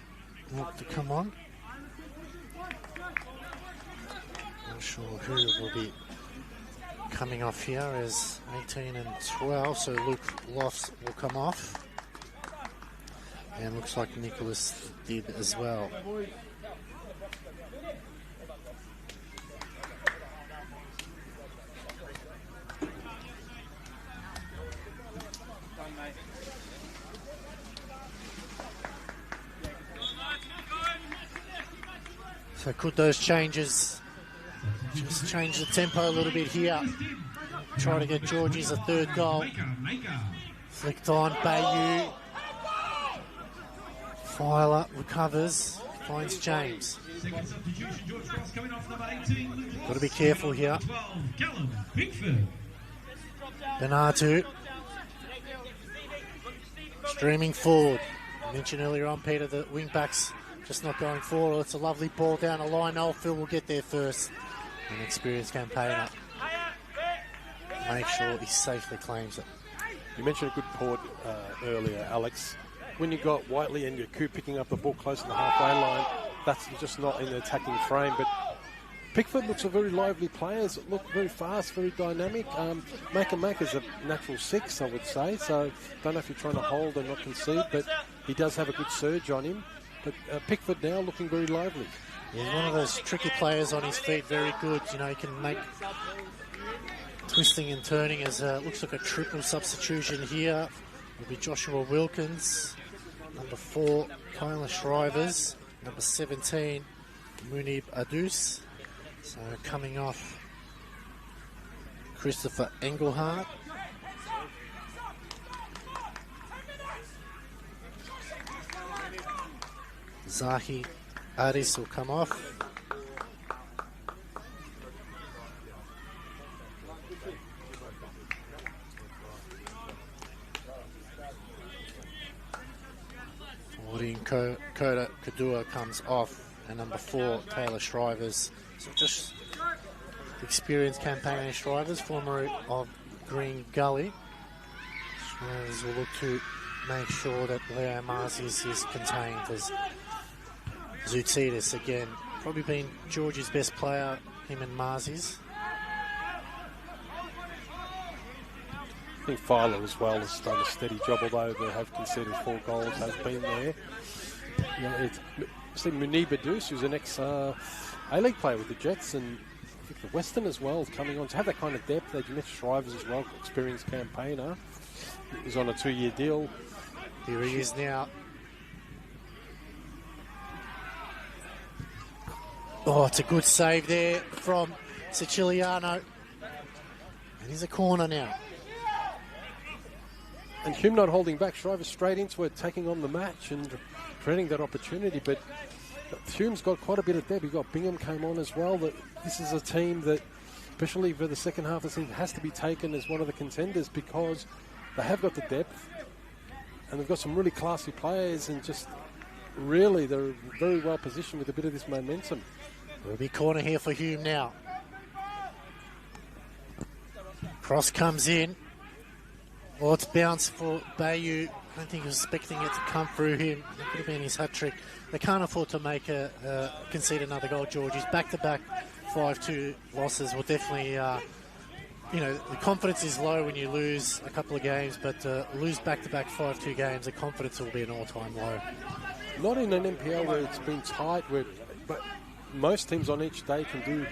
look to come on. Not sure who will be coming off here as 18 and 12, so Luke Lofts will come off. And looks like Nicholas did as well. So could those changes just change the tempo a little bit here? Try to get Georges a third goal. Flicked on, Bayou. Filer recovers, finds James. Got to be careful here. Benatu. Streaming forward. I mentioned earlier on, Peter, the wing backs just not going forward. It's a lovely ball down the line. Phil will get there first. An experienced campaigner. Make sure he safely claims it. You mentioned a good port earlier, Alex. When you got Whiteley and Yaku picking up the ball close to the halfway line, that's just not in the attacking frame. But Pickford looks a very lively player. Look very fast, very dynamic. Maker's a natural 6, I would say. So don't know if you're trying to hold and not concede, but he does have a good surge on him. But Pickford now looking very lively. He's one of those tricky players on his feet, very good. He can make twisting and turning as looks like a triple substitution here. Will be Joshua Wilkins, number 4, Kyla Shrivers, number 17, Munib Adus. So coming off Christopher Engelhardt. Zahi Aris will come off. Koda Kadua comes off, and number 4, Taylor Shrivers. So just experienced campaigner Shrivers, former of Green Gully. Shrivers will look to make sure that Leo Marzies is contained as Zoutidis again. Probably been George's best player, him and Marzies. I think Filer as well has done a steady job, although they have conceded 4 goals, has been there. See Munib Adus, who's an ex-A-League player with the Jets, and I think the Western as well is coming on. To have that kind of depth, they met Shrivers as well, experienced campaigner. He's on a 2-year deal. Here he is now. Oh, it's a good save there from Siciliano. And he's a corner now. And Hume not holding back. Shrivers straight into it, taking on the match and creating that opportunity. But Hume's got quite a bit of depth. You've got Bingham came on as well. That this is a team that, especially for the second half of the season, has to be taken as one of the contenders because they have got the depth and they've got some really classy players, and just really they're very well positioned with a bit of this momentum. There'll be corner here for Hume now. Cross comes in. Well, it's bounced for Bayou. I don't think he was expecting it to come through him. It could have been his hat trick. They can't afford to make concede another goal, Georgie's. Back-to-back 5-2 losses will definitely, the confidence is low when you lose a couple of games, but lose back-to-back 5-2 games, the confidence will be an all-time low. Not in an NPL where it's been tight, but most teams on each day can do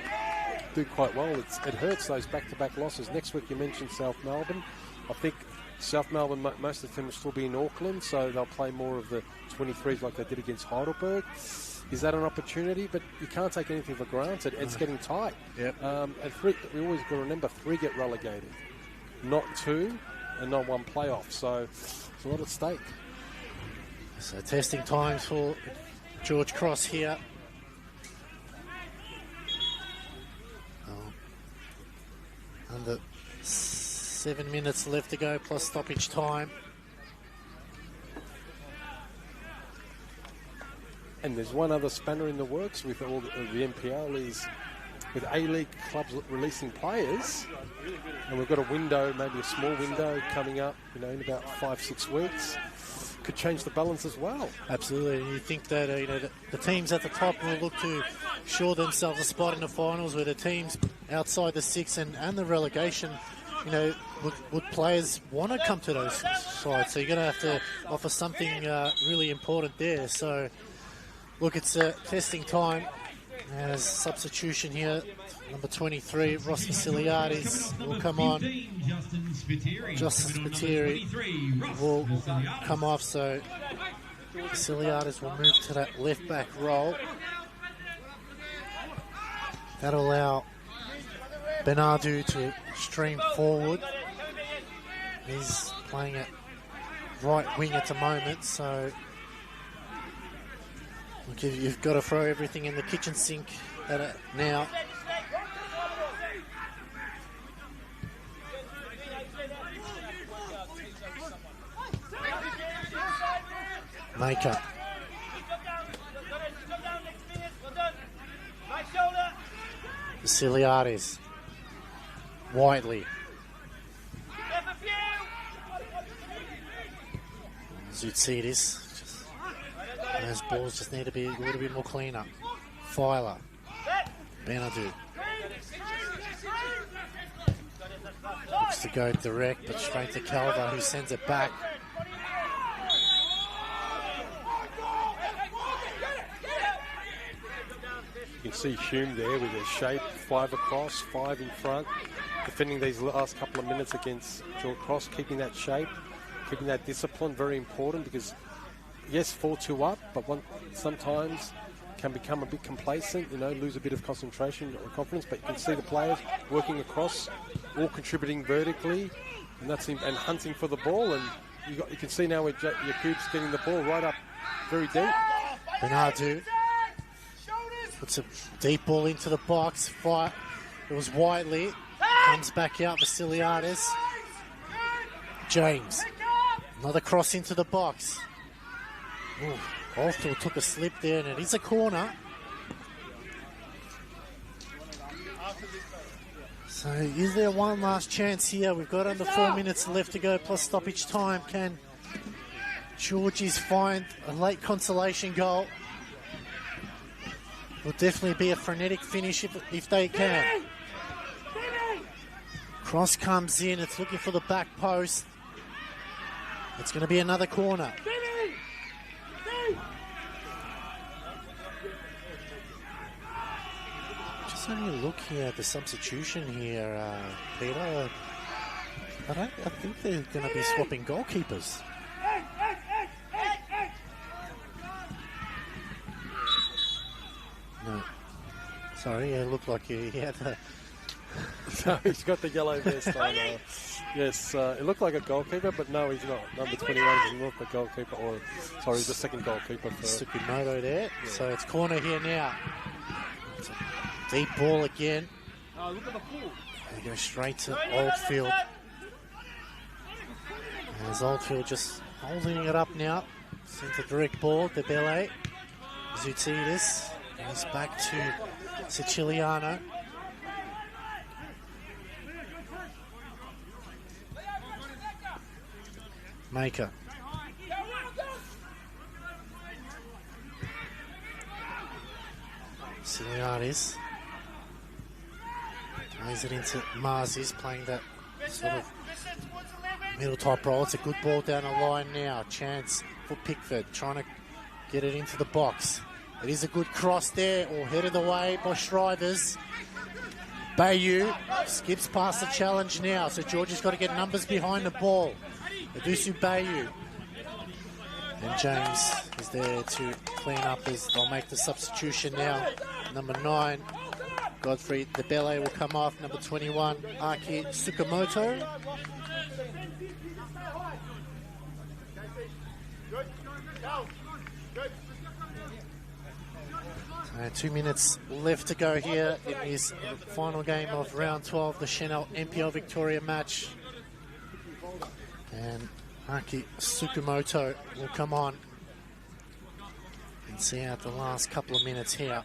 quite well. It hurts those back-to-back losses. Next week you mentioned South Melbourne. I think South Melbourne, most of the team will still be in Auckland, so they'll play more of the 23s like they did against Heidelberg. Is that an opportunity? But you can't take anything for granted. It's getting tight. Yep. And we always got to remember 3 get relegated, not 2 and not 1 playoff. So it's a lot at stake. So testing times for George Cross here. Under 7 minutes left to go plus stoppage time. And there's one other spanner in the works with all the NPL is with A-League clubs releasing players, and we've got a window, maybe a small window coming up, in about 5-6 weeks. Could change the balance as well. Absolutely. And you think that the teams at the top will look to assure themselves a spot in the finals, where the teams outside the 6 and the relegation, would players want to come to those sides? So you're going to have to offer something really important there. So, look, it's testing time. As substitution here, number 23, Ross Vasiliadis will come on. Justin Spiteri will come off, so Vasiliadis will move to that left-back role. That'll allow Benadu to stream forward. He's playing at right wing at the moment, so you've got to throw everything in the kitchen sink at it now. Maker. Vasiliadis. Whiteley. Zoutsidis. Those balls just need to be a little bit more cleaner. Filer. Benadu. Looks to go direct, but straight to Calva, who sends it back. You can see Hume there with his shape, 5 across, 5 in front, defending these last couple of minutes against George Cross, keeping that shape, keeping that discipline, very important, because yes, 4-2 up, but sometimes can become a bit complacent, lose a bit of concentration or confidence, but you can see the players working across, all contributing vertically, and hunting for the ball, and you can see now where Yakub's getting the ball right up very deep. Benadu puts a deep ball into the box. It was Whiteley. Comes back out, Vasiliadis. James. Another cross into the box. Oldfield took a slip there, and it is a corner. So is there one last chance here? We've got under 4 minutes left to go plus stoppage time. Can Georgies find a late consolation goal? Will definitely be a frenetic finish if they can. Cross comes in. It's looking for the back post. It's going to be another corner. Just only look here at the substitution here, Peter. I think they're going to be swapping goalkeepers. No. Sorry, it looked like he had a... No, he's got the yellow vest on. Yes, it looked like a goalkeeper, but no, he's not. Number 21 is not the goalkeeper, the second goalkeeper. Tsukimoto there. Yeah. So it's corner here now. It's a deep ball again. Look at the pool. They go straight to Oldfield. There's Oldfield just holding it up now. Sent a direct ball to Bele. Zoutsidis. Goes back to Siciliano. Maker. Siliaris. Plays it into Marzi's, playing that sort of middle type role. It's a good ball down the line now. Chance for Pickford, trying to get it into the box. It is a good cross there, or headed away by Shrivers. Bayou skips past the challenge now, so Georgie's got to get numbers behind the ball. Adusu Bayou. And James is there to clean up as they'll make the substitution now. Number 9, Godfrey Debele will come off. Number 21, Aki Tsukamoto. 2 minutes left to go here in this final game of round 12, the Senol NPL Victoria match. And Aki Tsukamoto will come on and see out the last couple of minutes here.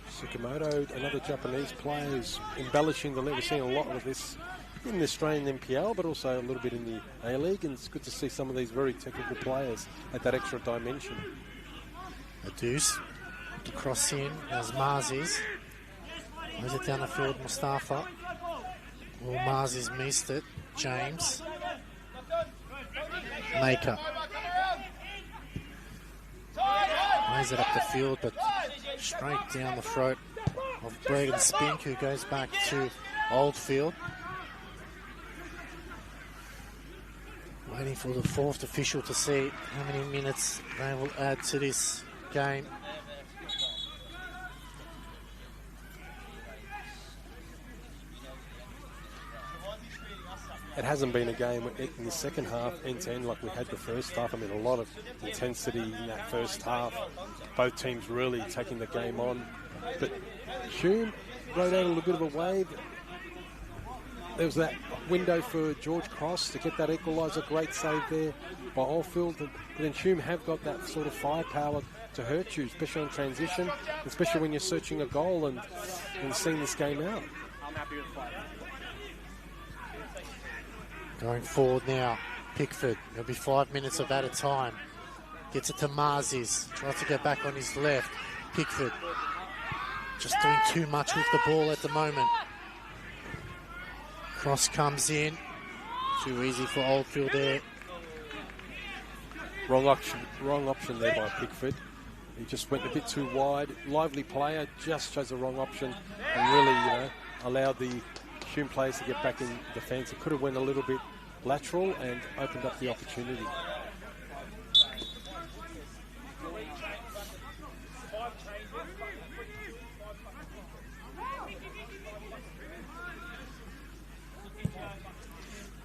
Tsukamoto, another Japanese player who's embellishing the league. We're seeing a lot of this in the Australian NPL, but also a little bit in the A-League, and it's good to see some of these very technical players at that extra dimension. A deuce. The cross in as Marzi's. Moves it down the field, Mustafa. Well, Marzi's missed it. James. Maker. Plays it up the field, but straight down the throat of Braden Spink, who goes back to Oldfield. Waiting for the fourth official to see how many minutes they will add to this game. It hasn't been a game in the second half end-to-end like we had the first half. I mean, a lot of intensity in that first half. Both teams really taking the game on. But Hume rode out a little bit of a wave. There was that window for George Cross to get that equaliser. Great save there by Oldfield. But then Hume have got that sort of firepower to hurt you, especially on transition, especially when you're searching a goal and seeing this game out. I'm happy with the fight. Going forward now, Pickford. There'll be 5 minutes of added time. Gets it to Marzi's. Tries to go back on his left. Pickford just doing too much with the ball at the moment. Cross comes in. Too easy for Oldfield there. Wrong option there by Pickford. He just went a bit too wide. Lively player, just chose the wrong option and really, allowed the Hume players to get back in defence. It could have went a little bit lateral and opened up the opportunity.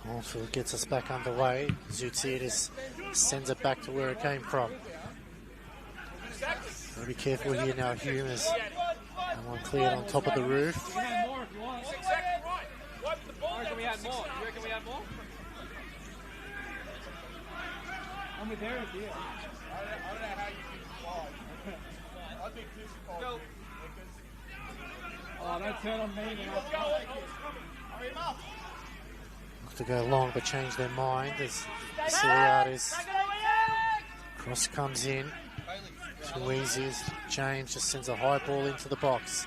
Oldfield gets us back underway. Zootsiadis sends it back to where it came from. Gotta be careful here now, Hume, as someone cleared on top of the roof. Can we add more? You reckon we add more? I'm with Eric here. I don't know how you can fly. I think this is called. Oh, don't turn on me now. Hurry him up. Look to go long, but change their mind as Siliaris. Cross comes in. Too easy as James just sends a high ball into the box.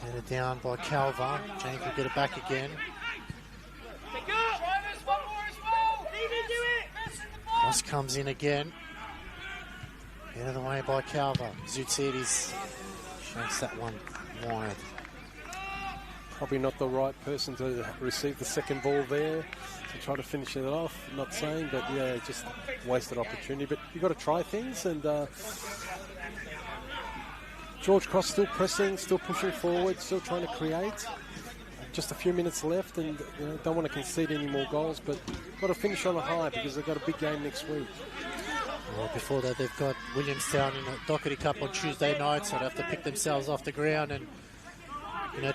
Headed down by Calva. James will get it back again. Cross comes in again. Out of the way by Calva. Zootsiadis shanks that one wide. Probably not the right person to receive the second ball there to try to finish it off. Not saying, but yeah, just wasted opportunity. But you've got to try things, and George Cross still pressing, still pushing forward, still trying to create. Just a few minutes left, and don't want to concede any more goals, but got to finish on a high because they've got a big game next week. Well, before that, they've got Williamstown in the Doherty Cup on Tuesday night, so they have to pick themselves off the ground and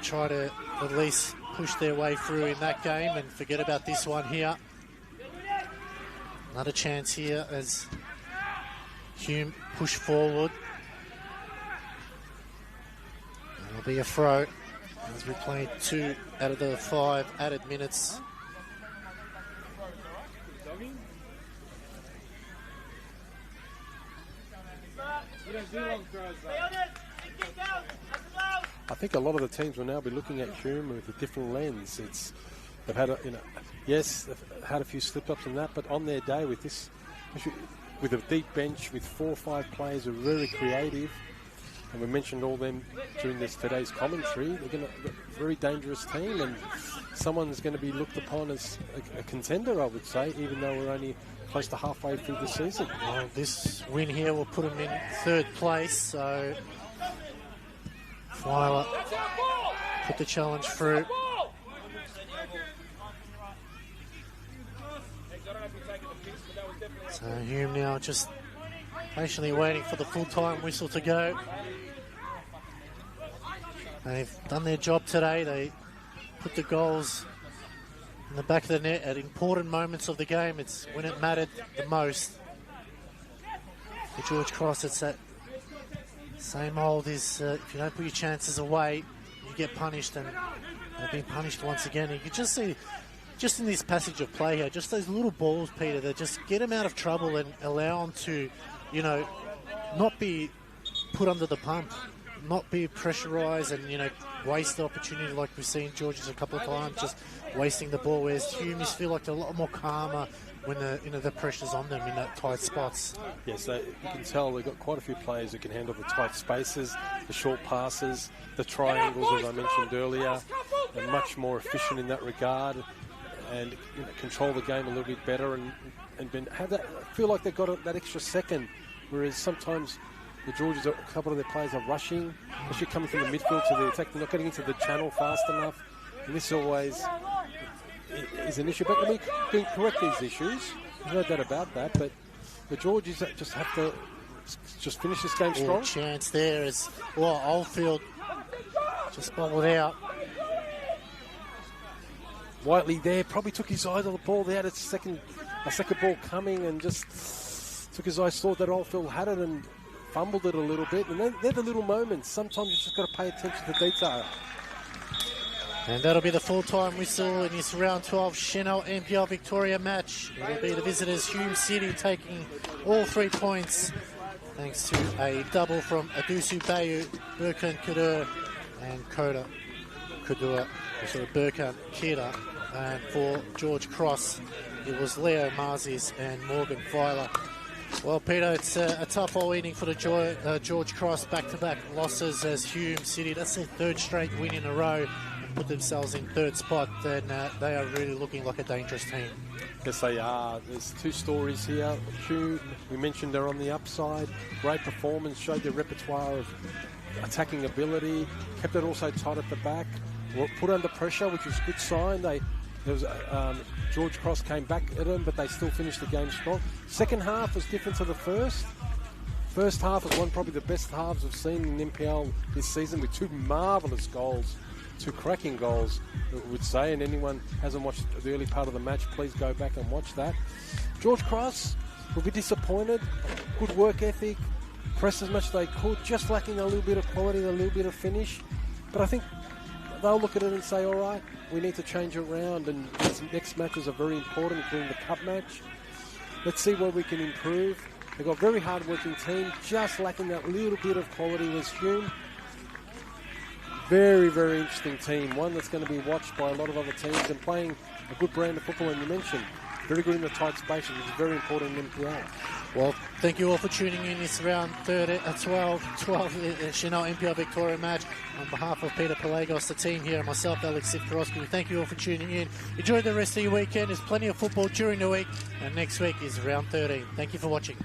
try to at least push their way through in that game and forget about this one here. Another chance here as Hume push forward. It'll be a throw as we played 2 out of the 5 added minutes. You don't do long throws, though. I think a lot of the teams will now be looking at Hume with a different lens. They've had they've had a few slip-ups and that, but on their day with this, with a deep bench with 4 or 5 players who are very creative, and we mentioned all them during today's commentary, they're a very dangerous team, and someone's going to be looked upon as a contender, I would say, even though we're only close to halfway through the season. Well, this win here will put them in 3rd place, so Weiler put the challenge through. So Hume now just patiently waiting for the full-time whistle to go. They've done their job today. They put the goals in the back of the net at important moments of the game. It's when it mattered the most. For George Cross, it's that same old if you don't put your chances away, you get punished, and they've been punished once again. And you can just see, just in this passage of play here, just those little balls, Peter, that just get them out of trouble and allow them to, not be put under the pump, not be pressurised and, waste the opportunity like we've seen George's a couple of times, just wasting the ball, whereas Humes feel like they're a lot more calmer when the pressure's on them in that tight spots. Yes, you can tell they've got quite a few players who can handle the tight spaces, the short passes, the triangles, as I mentioned earlier. They're much more efficient in that regard and control the game a little bit better and feel like they've got that extra second, whereas sometimes the Georges, a couple of their players are rushing, especially coming from the midfield to the attack. They're not getting into the channel fast enough, and this always is an issue. But we can correct these issues. There's no doubt about that. But the Georges just have to just finish this game strong. Chance there is Oldfield just bobbled out. Whiteley there probably took his eyes on the ball. They had a second ball coming and just took his eyes, thought that Oldfield had it and fumbled it a little bit. And they're the little moments. Sometimes you just got to pay attention to detail. And that'll be the full-time whistle in this round 12 Senol NPL Victoria match. It'll be the visitors Hume City taking all 3 points thanks to a double from Adusu Bayu, Burkan Kadur and Koda Kadur. So Burkan Kida. And for George Cross, it was Leo Marzis and Morgan Filer. Well, Peter, it's a tough all evening for the George Cross. Back-to-back losses as Hume City. That's their 3rd straight win in a row. Put themselves in 3rd spot, then they are really looking like a dangerous team. Yes, they are. There's 2 stories here. Hume, we mentioned they're on the upside. Great performance, showed their repertoire of attacking ability, kept it also tight at the back. Were put under pressure, which was a good sign. George Cross came back at them, but they still finished the game strong. Second half was different to the first. First half was probably the best halves we've seen in NPL this season, with 2 marvellous goals. 2 cracking goals, I would say, and anyone hasn't watched the early part of the match, please go back and watch that. George Cross will be disappointed. Good work ethic, pressed as much as they could, just lacking a little bit of quality, a little bit of finish. But I think they'll look at it and say, all right, we need to change it around, and these next matches are very important, including the cup match. Let's see where we can improve. They've got a very hard-working team, just lacking that little bit of quality was Hume. Very, very interesting team. One that's going to be watched by a lot of other teams and playing a good brand of football. And you mentioned very good in the tight spaces, which is very important in NPL. Well, thank you all for tuning in this round 12 Senol NPL Victoria match. On behalf of Peter Pelagos, the team here, and myself, Alex Sifkarowski, thank you all for tuning in. Enjoy the rest of your weekend. There's plenty of football during the week, and next week is round 13. Thank you for watching.